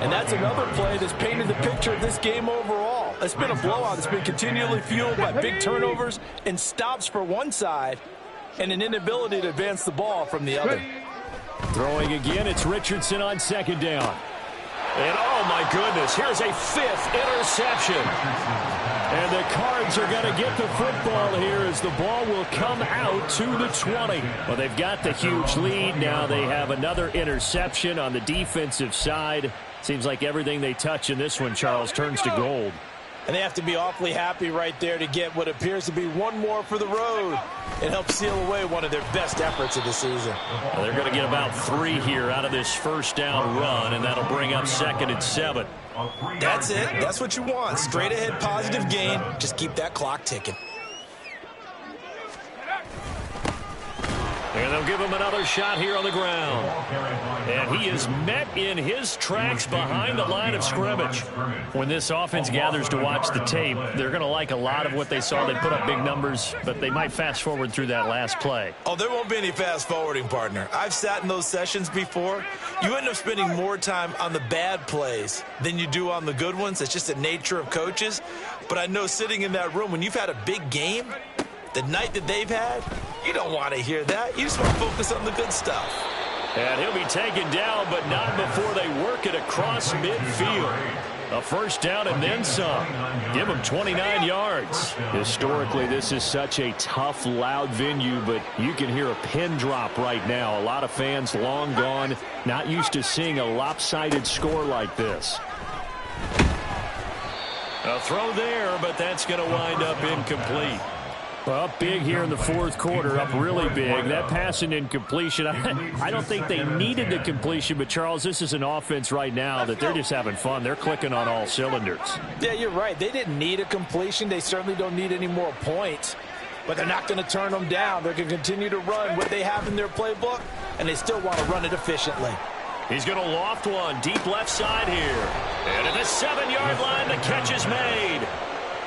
And that's another play that's painted the picture of this game overall. It's been a blowout. It's been continually fueled by big turnovers and stops for one side and an inability to advance the ball from the other. Throwing again, it's Richardson on 2nd down. And oh my goodness, here's a 5th interception. And the Cards are going to get the football here as the ball will come out to the 20. Well, they've got the huge lead. Now they have another interception on the defensive side. Seems like everything they touch in this one, Charles, turns to gold. And they have to be awfully happy right there to get what appears to be one more for the road and help seal away one of their best efforts of the season. Well, they're going to get about 3 here out of this 1st down run, and that'll bring up 2nd and 7. That's it. That's what you want. Straight ahead positive gain. Just keep that clock ticking. And they'll give him another shot here on the ground. And he is met in his tracks behind the line of scrimmage. When this offense gathers to watch the tape, they're going to like a lot of what they saw. They put up big numbers, but they might fast forward through that last play. Oh, there won't be any fast forwarding, partner. I've sat in those sessions before. You end up spending more time on the bad plays than you do on the good ones. It's just the nature of coaches. But I know sitting in that room, when you've had a big game, the night that they've had, you don't want to hear that. You just want to focus on the good stuff. And he'll be taken down, but not before they work it across midfield. A 1st down and then some. Give him 29 yards. Historically, this is such a tough, loud venue, but you can hear a pin drop right now. A lot of fans long gone, not used to seeing a lopsided score like this. A throw there, but that's going to wind up incomplete. Well, up big here in the 4th quarter, up really big. That pass and incompletion, I don't think they needed the completion, but, Charles, this is an offense right now that they're just having fun. They're clicking on all cylinders. Yeah, you're right. They didn't need a completion. They certainly don't need any more points, but they're not going to turn them down. They're going to continue to run what they have in their playbook, and they still want to run it efficiently. He's going to loft one deep left side here. And at the 7-yard line, the catch is made.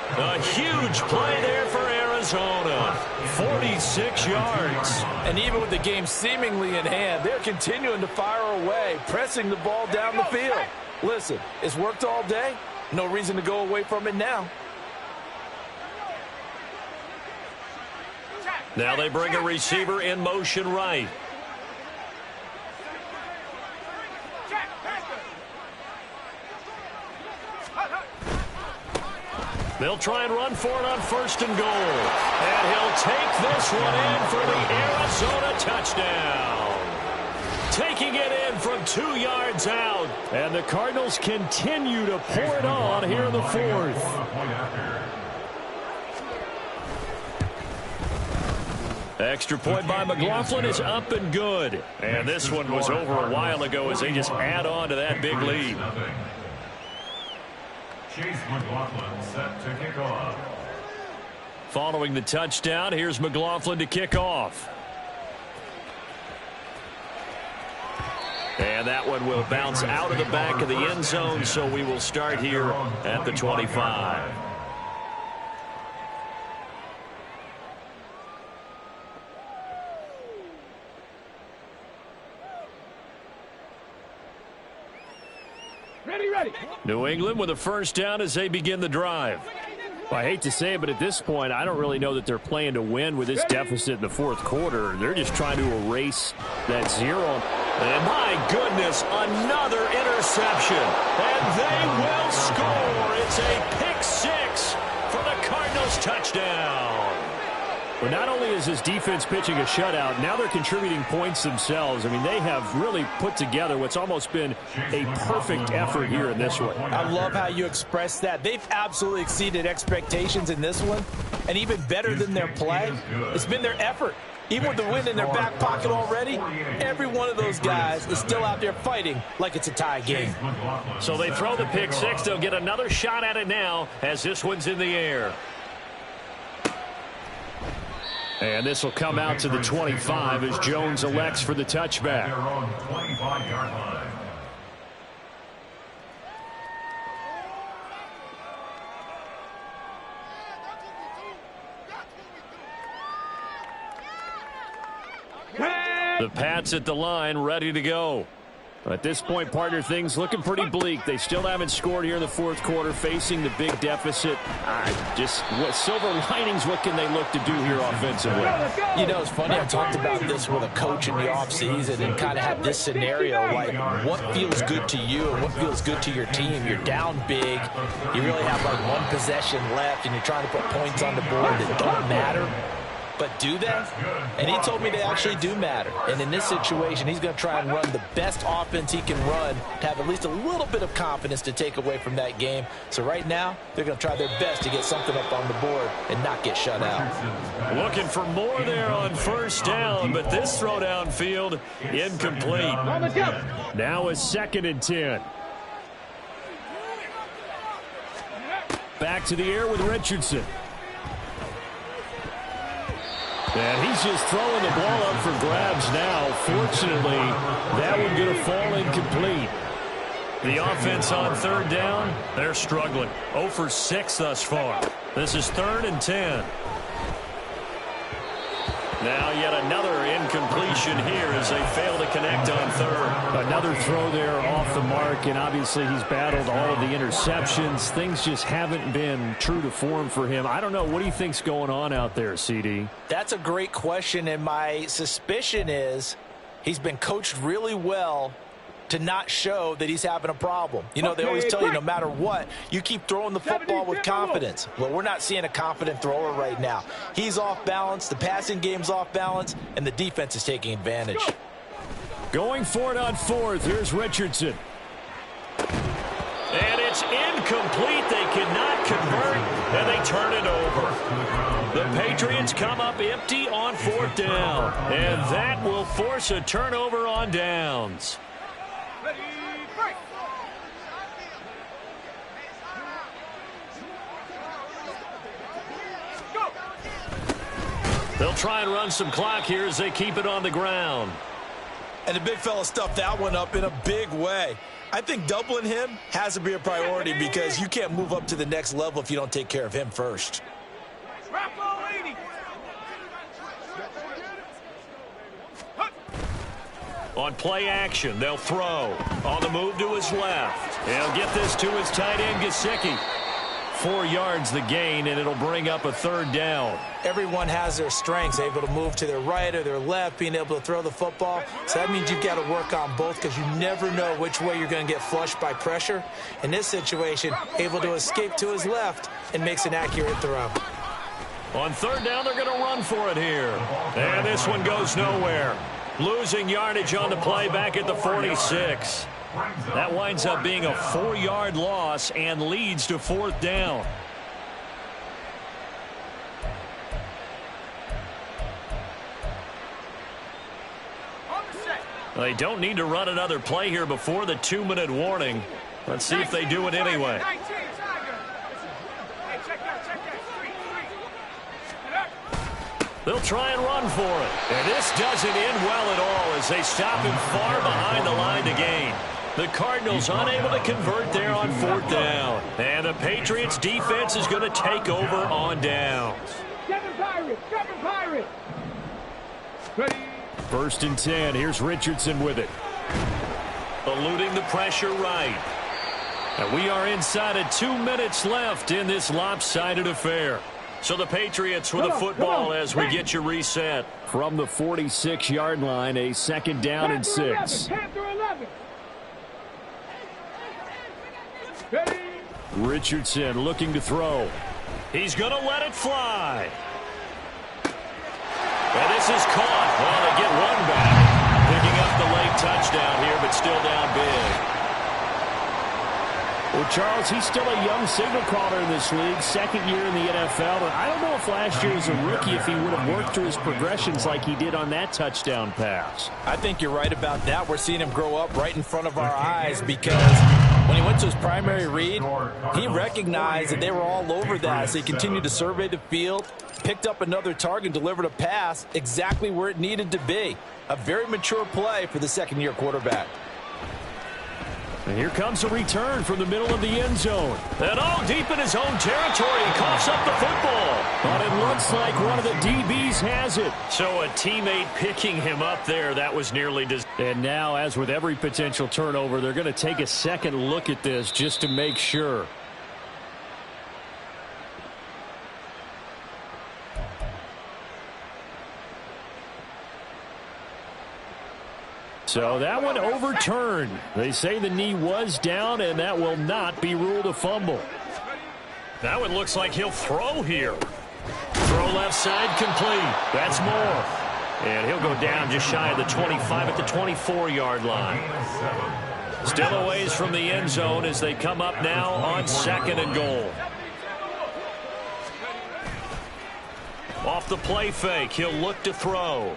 A huge play there for Arizona. 46 yards. And even with the game seemingly in hand, they're continuing to fire away, pressing the ball down the field. Listen, it's worked all day. No reason to go away from it now. Now they bring a receiver in motion right. They'll try and run for it on 1st and goal. And he'll take this one in for the Arizona touchdown. Taking it in from 2 yards out. And the Cardinals continue to pour it on here in the 4th. Extra point by McLaughlin is up and good. And this one was over a while ago as they just add on to that big lead. Chase McLaughlin set to kick off. Following the touchdown, here's McLaughlin to kick off. And that one will bounce out of the back of the end zone, so we will start here at the 25. Ready. New England with a 1st down as they begin the drive. Well, I hate to say it, but at this point, I don't really know that they're playing to win with this deficit in the 4th quarter. They're just trying to erase that 0. And my goodness, another interception. And they will score. It's a pick 6 for the goes touchdown. Well, not only is his defense pitching a shutout, now they're contributing points themselves. I mean, they have really put together what's almost been a perfect effort here in this one. I love how you express that. They've absolutely exceeded expectations in this one, and even better than their play, it's been their effort. Even with the win in their back pocket already, every one of those guys is still out there fighting like it's a tie game. So they throw the pick six. They'll get another shot at it now as this one's in the air. And this will come out to the 25 as Jones elects for the touchback. The Pats at the line, ready to go. At this point, partner, things looking pretty bleak. They still haven't scored here in the fourth quarter, facing the big deficit. Just what silver linings, what can they look to do here offensively? You know, it's funny. I talked about this with a coach in the offseason and kind of had this scenario, like what feels good to you and what feels good to your team. You're down big. You really have like one possession left, and you're trying to put points on the board that don't matter. But do they? And he told me they actually do matter. And in this situation, he's going to try and run the best offense he can run to have at least a little bit of confidence to take away from that game. So right now, they're going to try their best to get something up on the board and not get shut out. Looking for more there on first down, but this throw downfield incomplete. Now a 2nd and 10. Back to the air with Richardson. And he's just throwing the ball up for grabs now. Fortunately, that one going to fall incomplete. The offense on 3rd down, they're struggling. 0 for 6 thus far. This is 3rd and 10. Now yet another incompletion here as they fail to connect on 3rd. Another throw there off the mark, and obviously he's battled all of the interceptions. Things just haven't been true to form for him. I don't know. What do you think's going on out there, CD? That's a great question, and my suspicion is he's been coached really well to not show that he's having a problem. You know, they always tell you no matter what, you keep throwing the football with confidence. Well, we're not seeing a confident thrower right now. He's off balance, the passing game's off balance, and the defense is taking advantage. Going for it on 4th. Here's Richardson. And it's incomplete. They cannot convert, and they turn it over. The Patriots come up empty on 4th down, and that will force a turnover on downs. They'll try and run some clock here as they keep it on the ground. And the big fella stuffed that one up in a big way. I think doubling him has to be a priority because you can't move up to the next level if you don't take care of him first. On play action, they'll throw. On the move to his left. He'll get this to his tight end, Gesicki. 4 yards the gain, and it'll bring up a 3rd down. Everyone has their strengths, able to move to their right or their left, being able to throw the football. So that means you've got to work on both because you never know which way you're going to get flushed by pressure. In this situation, able to escape to his left and makes an accurate throw. On 3rd down, they're going to run for it here. And this one goes nowhere. Losing yardage on the play back at the 46. That winds up being a 4-yard loss and leads to 4th down. They don't need to run another play here before the 2-minute warning. Let's see if they do it anyway. They'll try and run for it. And this doesn't end well at all as they stop him far behind the line to gain. The Cardinals unable to convert there on 4th down. And the Patriots defense is going to take over on downs. 7 Pirates. Ready. 1st and 10. Here's Richardson with it. Eluding the pressure right. And we are inside of 2 minutes left in this lopsided affair. So the Patriots with the football as we get you reset. From the 46-yard line, a 2nd down and 6. 10 through 11. Ready. Richardson looking to throw. He's going to let it fly. And this is caught. Well, they get one back. Picking up the late touchdown here, but still down big. Well, Charles, he's still a young signal caller in this league, second year in the NFL. And I don't know if last year as a rookie, if he would have worked through his progressions like he did on that touchdown pass. I think you're right about that. We're seeing him grow up right in front of our eyes because when he went to his primary read, he recognized that they were all over that. So he continued to survey the field, picked up another target, delivered a pass exactly where it needed to be. A very mature play for the second-year quarterback. And here comes a return from the middle of the end zone. And deep in his own territory, he coughs up the football. But it looks like one of the DBs has it. So a teammate picking him up there, that was nearly... And now, as with every potential turnover, they're going to take a second look at this just to make sure. So that one overturned. They say the knee was down, and that will not be ruled a fumble. That one looks like he'll throw here. Throw left side complete. That's Moore. And he'll go down just shy of the 25 at the 24-yard line. Still a ways from the end zone as they come up now on 2nd and goal. Off the play fake, he'll look to throw.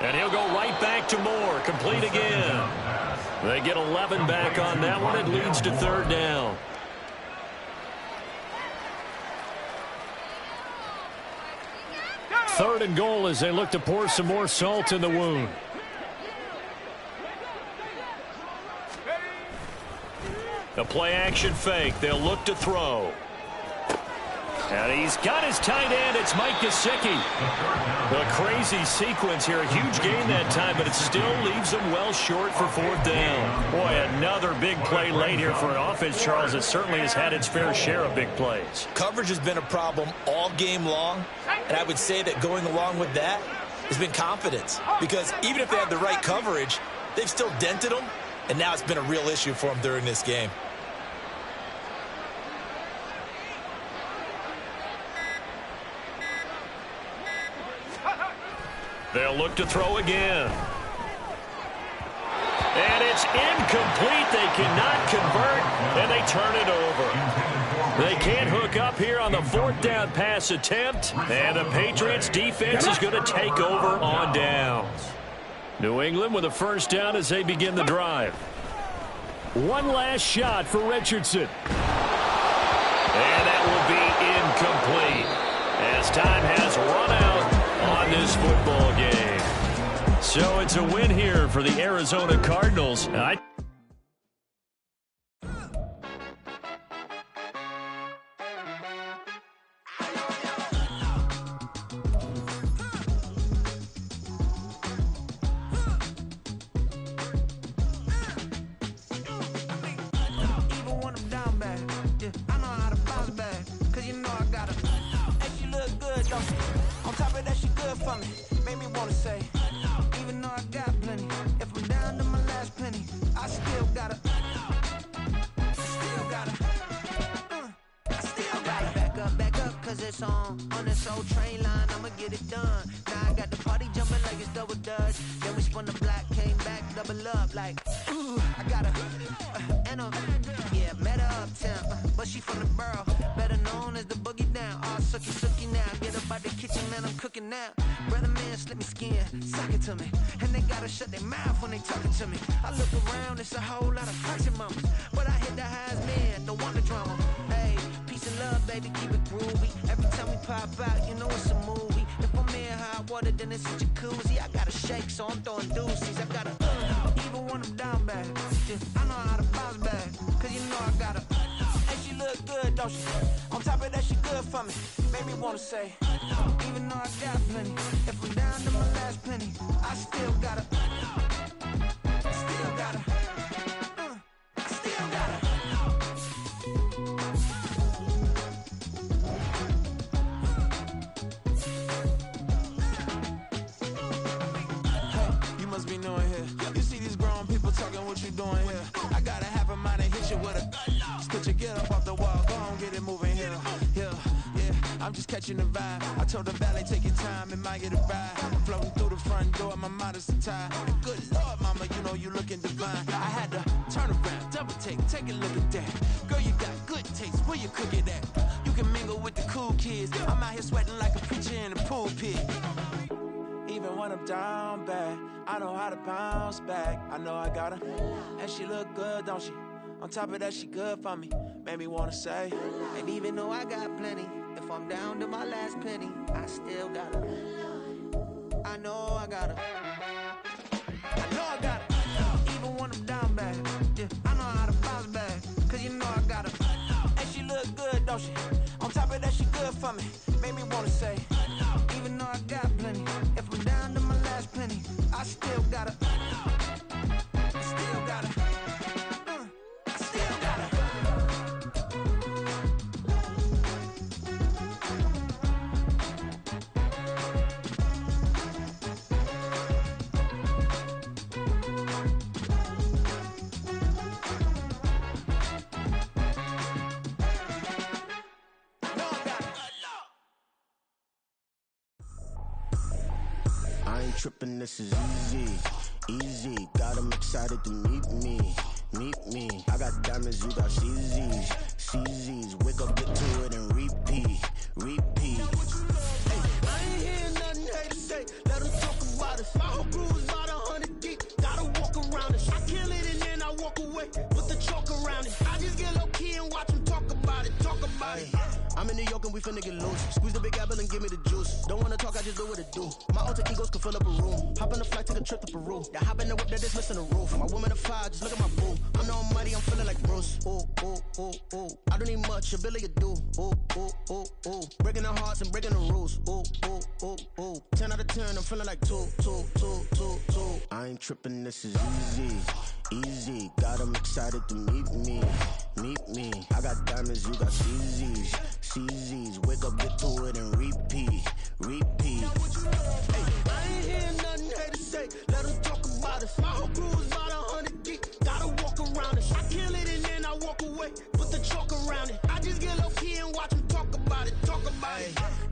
And he'll go right back to Moore. Complete again. They get 11 back on that one. It leads to 3rd down. Third and goal as they look to pour some more salt in the wound. A play action fake. They'll look to throw. And he's got his tight end. It's Mike Gesicki. A crazy sequence here. A huge gain that time, but it still leaves them well short for 4th down. Boy, another big play late here for an offense, Charles, that certainly has had its fair share of big plays. Coverage has been a problem all game long, and I would say that going along with that has been confidence. Because even if they had the right coverage, they've still dented them, and now it's been a real issue for them during this game. They'll look to throw again. And it's incomplete. They cannot convert, and they turn it over. They can't hook up here on the 4th down pass attempt, and the Patriots defense is going to take over on downs. New England with a 1st down as they begin the drive. One last shot for Richardson. And that will be incomplete as time has run out on this football game. So it's a win here for the Arizona Cardinals. On top of that, she good for me. Made me wanna say, even though I got plenty, if I'm down to my last penny, I still gotta back up, cause it's on this old train line, I'ma get it done. Now I got the party jumping like it's double dutch. Then we spun the block, came back, double up, like, ooh, I got a, yeah, met her uptown, but she from the borough, better known as the boogie down. All sucky now, get up out the kitchen, man, I'm cooking now. Brother man, slip me skin, suck it to me, and they gotta shut their mouth when they talking to me. I look around, it's a whole lot of foxy mamas, but I hit the highs, man, don't want the drama. Hey, peace and love, baby, keep it groovy. Every time we pop out, you know it's a movie. If I'm in hot water, then it's a jacuzzi. I gotta shake, so I'm throwing deuces. I gotta, even when I'm down bad, I know how to bounce back, cause you know I gotta. And she look good, don't she? On top of that, she good for me. Made me wanna say, even though I got plenty, if I'm down to my last penny, I still gotta, still gotta. Be knowing here. You see these grown people talking, what you doing here? I gotta have a mind to hit you with a. Put your get up off the wall, go on, get it moving here. Yeah. catching the vibe. I told the valet, take your time and might get a ride. I'm floating through the front door, my modest attire. And good Lord, mama, you know you looking divine. I had to turn around, double take a look at that. Girl, you got good taste, where you cook it at? You can mingle with the cool kids. I'm out here sweating like a preacher in a pulpit. Even when I'm down bad, I know how to bounce back. I know I got her, and she look good, don't she? On top of that, she good for me. Made me wanna say, and even though I got plenty, if I'm down to my last penny, I still got her. I know I got her. I know I got her. Even when I'm down bad, yeah, I know how to bounce back. Cause you know I got her. And she look good, don't she? On top of that, she good for me. Made me wanna say, even though I got plenty, if I'm down to my last penny, I still got her. I still got her. I still got her. Trippin', this is easy, got them excited to meet me. I got diamonds, you got CZs, wake up, get to it and repeat. Hey, I ain't hear nothing hate to say, let them talk about us. My whole crew is about 100 deep, gotta walk around it. I kill it and then I walk away, put the chalk around it. I just get low key and watch them talk about it. I'm in New York and we finna get loose. Squeeze the big apple and give me the juice. Don't wanna talk, I just do what it do. My alter egos can fill up a room. Hop on the flight, take a trip to Peru. That hop in the whip, that is missing the roof. My woman a fire, just look at my boo. I'm no money, I'm feeling like Bruce. Ooh. I don't need much, ability to do. Ooh. Breaking the hearts and breaking the rules. Ooh. 10 out of 10, I'm feeling like two. I ain't tripping, this is easy. Got them excited to meet me. I got diamonds, you got CZs, wake up, get to it and repeat. Hey, I ain't hear nothing hate to say, let them talk about us. My whole crew is about 100 deep, gotta walk around it. I kill it and then I walk away, put the chalk around it. I just get low key and watch them talk about it.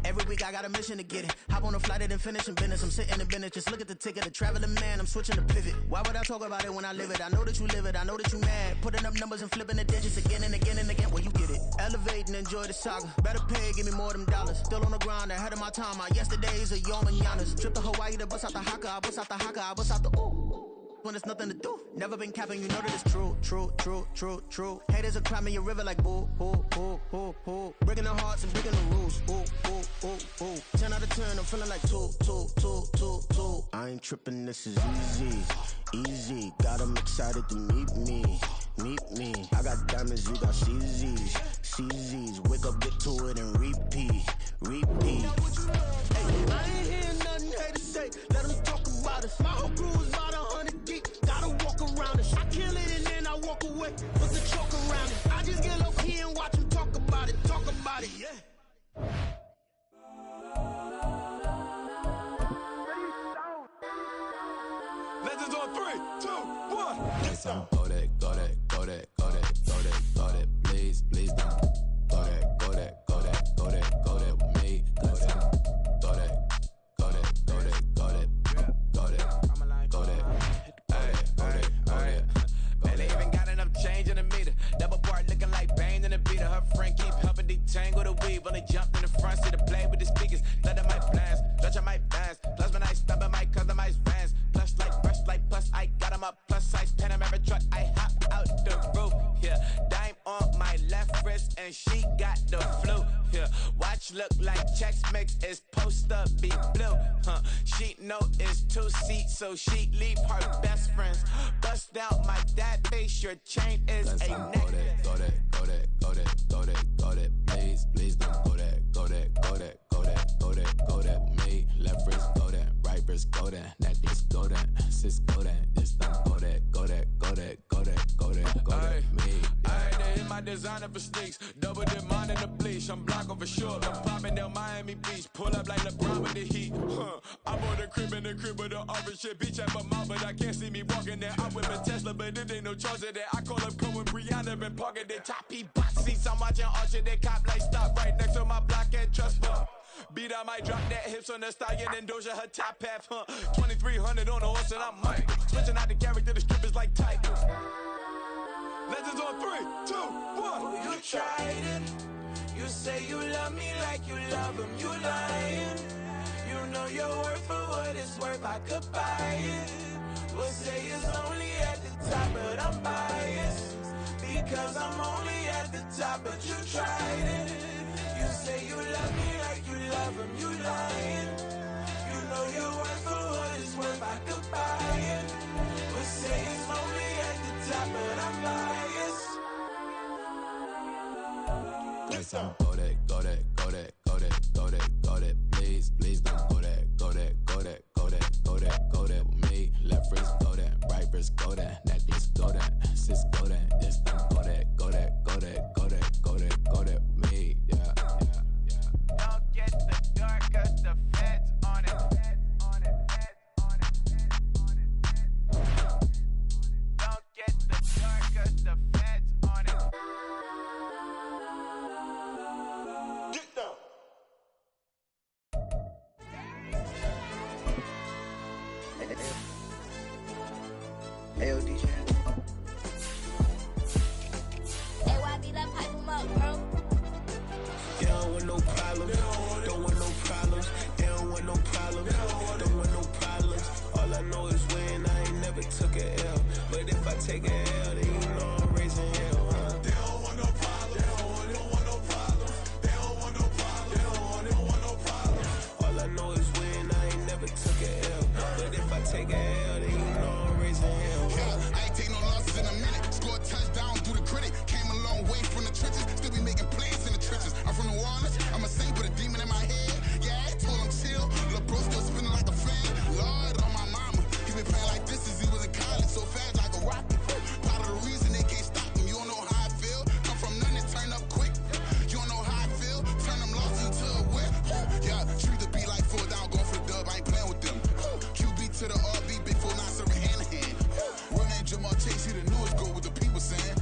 Every week I got a mission to get it. Hop on a flight and then finish in business. I'm sitting in business, just look at the ticket. A traveling man, I'm switching to pivot. Why would I talk about it when I live it? I know that you live it, I know that you mad. Putting up numbers and flipping the digits again and again and again. Well, you get it. Elevate and enjoy the saga. Better pay, give me more than dollars. Still on the grind, ahead of my time. My yesterdays are your mananas. Trip to Hawaii to bust out the haka. I bust out the haka, I bust out the ooh. When there's nothing to do. Never been capping, you know that it's true. Haters are climbing your river like boo. Breaking the hearts and breaking the rules. Ooh. 10 out of 10, I'm feeling like two. I ain't tripping, this is easy. Got them excited to meet me. I got diamonds, you got CZs, wake up, get to it and repeat. Hey, I ain't hear nothing hate to say, let them talk about us. My whole crew is about 100 deep, gotta walk around it. I kill it and then I walk away, put the chalk around it. I just get low key and watch them talk about it, yeah. Legends on 3, 2, 1. Let's go. Go that. Please don't. Go that with me. Go that. Man, they even got enough change in the meter. Double part looking like Bane in the beater. Her friend keep helping detangle the weave. When they jumped in the front seat to play with the speakers. Let them might blast, Dutch I might dance. Plus when I stop at my customized fans. Plus like brush like plus I got them up. Plus size Panamera truck, I hop out the roof. Yeah, dime on my left wrist and she got the flu. Yeah, watch look like Chex Mix is post up be blue. She know it's 2 seats, so she leave her best friends. Bust out my dad face, your chain is a necklace. Go that. Please don't go that with me. Left wrist go that, right wrist go that, necklace go that, sis go that, just don't go that. Me. I heard they hit my designer for sneaks. Double dip mine in the bleach. I'm block over short. I'm popping down Miami Beach. Pull up like LeBron with the heat. I'm on the crib in the crib with the orange shit. Beach at my mouth, but I can't see me walking there. I'm with a Tesla, but it ain't no charge of that. I call up Cohen, Brianna, been parking their choppy box seats. I'm watching Usher, they cop like stop right next to my block at Trust Bar. Beat, I might drop that hips on the stallion and Doja her top half, 2300 on the horse and I might switching out the character, the strippers like tigers. Legends on 3, 2, 1. You tried it. You say you love me like you love him. You lying. You know your worth for what it's worth. I could buy it. We'll say it's only at the top, but I'm biased because I'm only at the top. But you tried it. You say you love me like you love him. You lying. You know your worth for what it's worth. I could buy it. We'll say it's only at the top, but I'm biased. Go that, go that, go that, go that, go that, go that. Please, please don't go that, go that, go that, go that, go that, go that with me. Left wrist go that, right wrist go that, necklace go that, sis go that, this time go that, go that, go that, go that, go that, go that with me. Yeah, yeah, yeah. Don't get the dark 'cause the feds on it. Don't get the dark 'cause the feds on it. Get down. Hey, DJ. Hey, why be like pipe 'em up, bro? They don't want no problems. Don't want no problems. They don't want no problems. Don't want no problems. All I know is win. I ain't never took a L. But if I take a L, then you know I'm raising hell, huh? They don't want no problems. They don't want no problems. They don't want no problems. They don't want no problems. All I know is win. I ain't never took a L. But if I take a L, then you know I'm raising hell, huh? Yeah, I ain't take no losses in a minute. Scored touchdown through the critic. Came a long way from the trenches. Still be making plays in the trenches. I'm from New Orleans. I'm a saint with a demon in my head. Yeah, I told him chill. Lil' bro still spinning like a fan. Lord on my mama. He been playing like this since he was in college. So fast like a rocket. Part of the reason they can't stop him. You don't know how I feel. Come from nothing, turn up quick. You don't know how I feel. Turn them losses into a whip. Yeah, treat the beat like full down. Going for the dub. I ain't playing with them. QB to the RB. Big 4-9 serving hand to hand. Real name Jamal Chase. He the newest go with the people saying.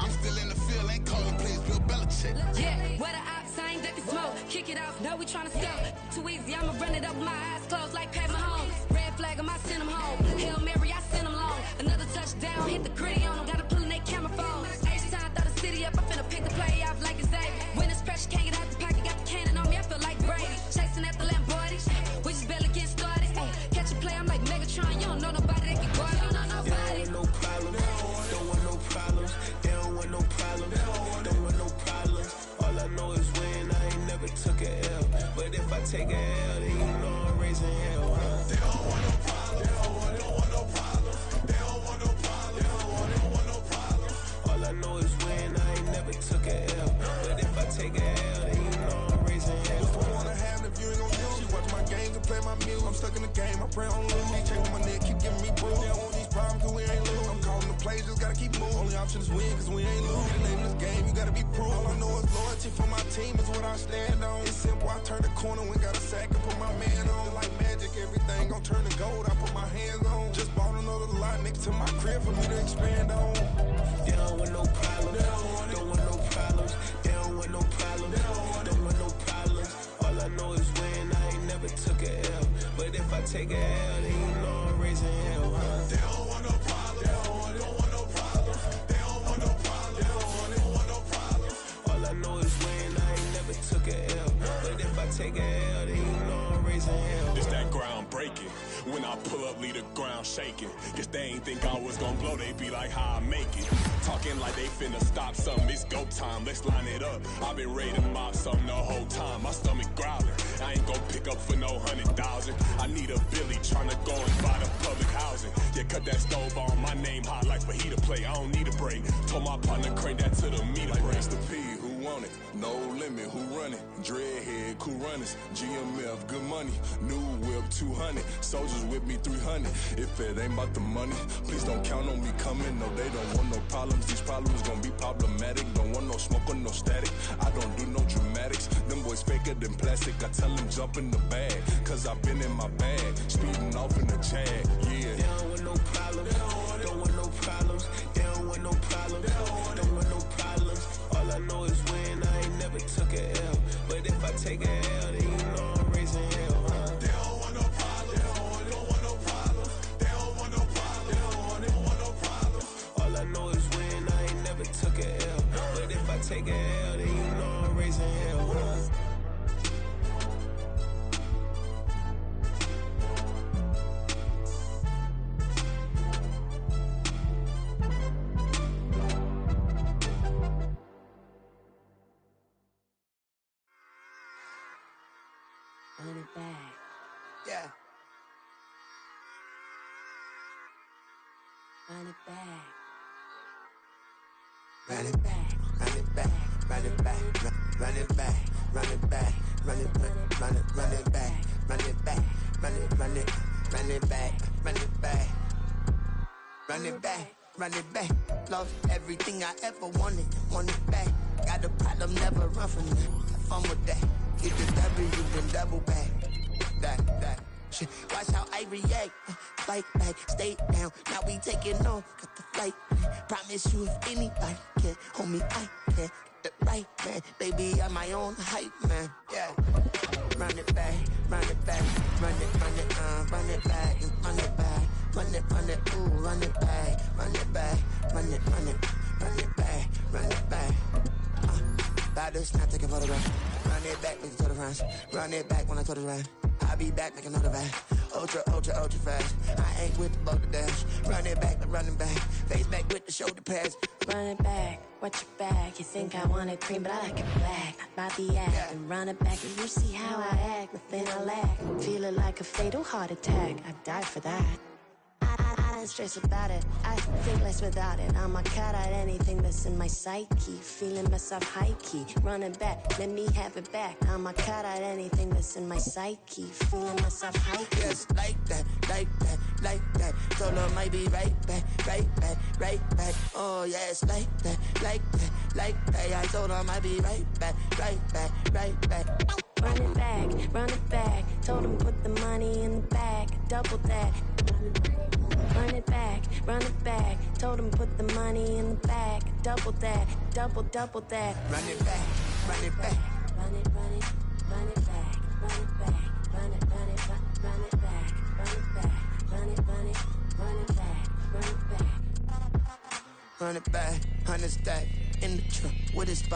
I'm still in the field. Ain't calling plays. Bill Belichick. Yeah, where the ops, I ain't ducking smoke. Kick it off, know we tryna scope. Too easy, I'ma run it up with my eyes closed like Pat Mahomes. Red flag, I send him home. Hail Mary, I send him long. Another touchdown, hit the gritty on them. Gotta pull in they camera phones. H-time, throw the city up. I finna pick the play off like it's Xavier. When it's pressure, can't get out the pocket. Got the cannon on me, I feel like Brady. Chasing at the Lamborghini. We just barely get started. Catch a play, I'm like Megatron. You don't know nobody that can guard. You don't know nobody. They don't want no problems. Don't want no problems. They don't want no problems. Don't want no problems. All I know is win. I ain't never took a L. But if I take a L, then you know I'm raising hell, huh? They don't want no problems. They don't want no problems. They don't want no problems. They don't want no problems. All I know is win. I ain't never took a L. But if I take a L, then you know I'm raising hell. What's the one I have if you ain't gon' do? She watch my games and play my music. I'm stuck in the game. I pray on lose. He changing my neck, keep giving me bruise. They don't want these problems 'cause we ain't lose. I'm calling the plays, just gotta keep moving. Only option is win 'cause we ain't lose. The name of this game, you gotta be proof. All I know is loyalty for my team is what I stand on. It's simple. I turn the corner when got a sack and put my man on. Like magic, everything gon' turn to gold. I put my hands on. Just bought another lot next to my crib for me to expand on. They don't want no problems. Don't want no problems. They don't want no problems. Don't want no problems. All I know is win. I ain't never took a L. But if I take a L, then you know I'm raising hell, huh? They don't want no problems. They don't want no problems. They don't want no problems. They don't want no problems. All I know is win. I ain't never took a L. But if I take a L, then you know I'm raising hell. It's that ground breaking. When I pull up, leave the ground shaking. Guess they ain't think I was gonna blow, they be like, how I make it. Talking like they finna stop something, it's go time, let's line it up. I've been ready to mop something the whole time, my stomach growling. I ain't gon' pick up for no 100,000. I need a Billy tryna go and buy the public housing. Yeah, cut that stove on, my name hot like fajita play, I don't need a break. Told my partner crank that to the meter like break. Mr. P, who won? on it. No limit, who run it? Dreadhead, cool runners. GMF, good money. New whip, 200. Soldiers with me, 300. If it ain't about the money, please don't count on me coming. No, they don't want no problems. These problems gon' be problematic. Don't want no smoke or no static. I don't do no dramatics. Them boys faker than plastic. I tell them jump in the bag, cause I've been in my bag. Speeding off in the Jag, yeah. They don't want no problems. Don't want no problems. They don't want no problems. Don't want no problems. All I know is win. I ain't never took a L. But if I take a L, then you know I'm raising hell, huh? They don't want no problems. They don't want no problems. They don't want no problems. They don't want no problems. All I know is win. I ain't never took a L. But if I take a L, then you know I'm raising hell, huh? Run it back. Yeah. Run it back. Run it back. Run it back. Run it back. Run it back. Run it back. Run it back. Run it back. Run it back. Run it back. Run it back. Run it back. Run it back. Lost everything I ever wanted. Want it back. Got a problem, never run from it. Have fun with that. Get the W, then double back. That shit. Watch how I react. Fight back, stay down. Now we taking off. Got the flight. Promise you if anybody can hold me, I can. Get the right man. Baby, I'm my own hype man. Yeah. Run it back, run it back, run it back, and run it back. Run it, ooh, run it back, run it back, run it back, run it back. Baddest, not taking photographs. Run it back, make it to the front. Run it back when I told it right. I'll be back, make another back. Ultra fast. I ain't with the boulder dash. Run it back, face back with the shoulder pads. Run it back, watch your back. You think I want it cream, but I like it black. Not by the act, and run it back. And you see how I act, nothing I lack. Feeling like a fatal heart attack. I'd die for that. I don't stress about it. I think less without it. I'ma cut out anything that's in my psyche. Feeling myself high key. Running back, let me have it back. I'ma cut out anything that's in my psyche. Feeling myself high key. Yes, like that. Told her might be right back. Oh, yes, like that. I told her might be right back. Run it back. Told him put the money in the bag. Double that. Run it back. Told him put the money in the bag. Double that. Double that. Run it back. Run it back. Run it back. Run it back. Run it back. Run it back. Run it back. Run it back. Run it back. 100 stack in the trunk with his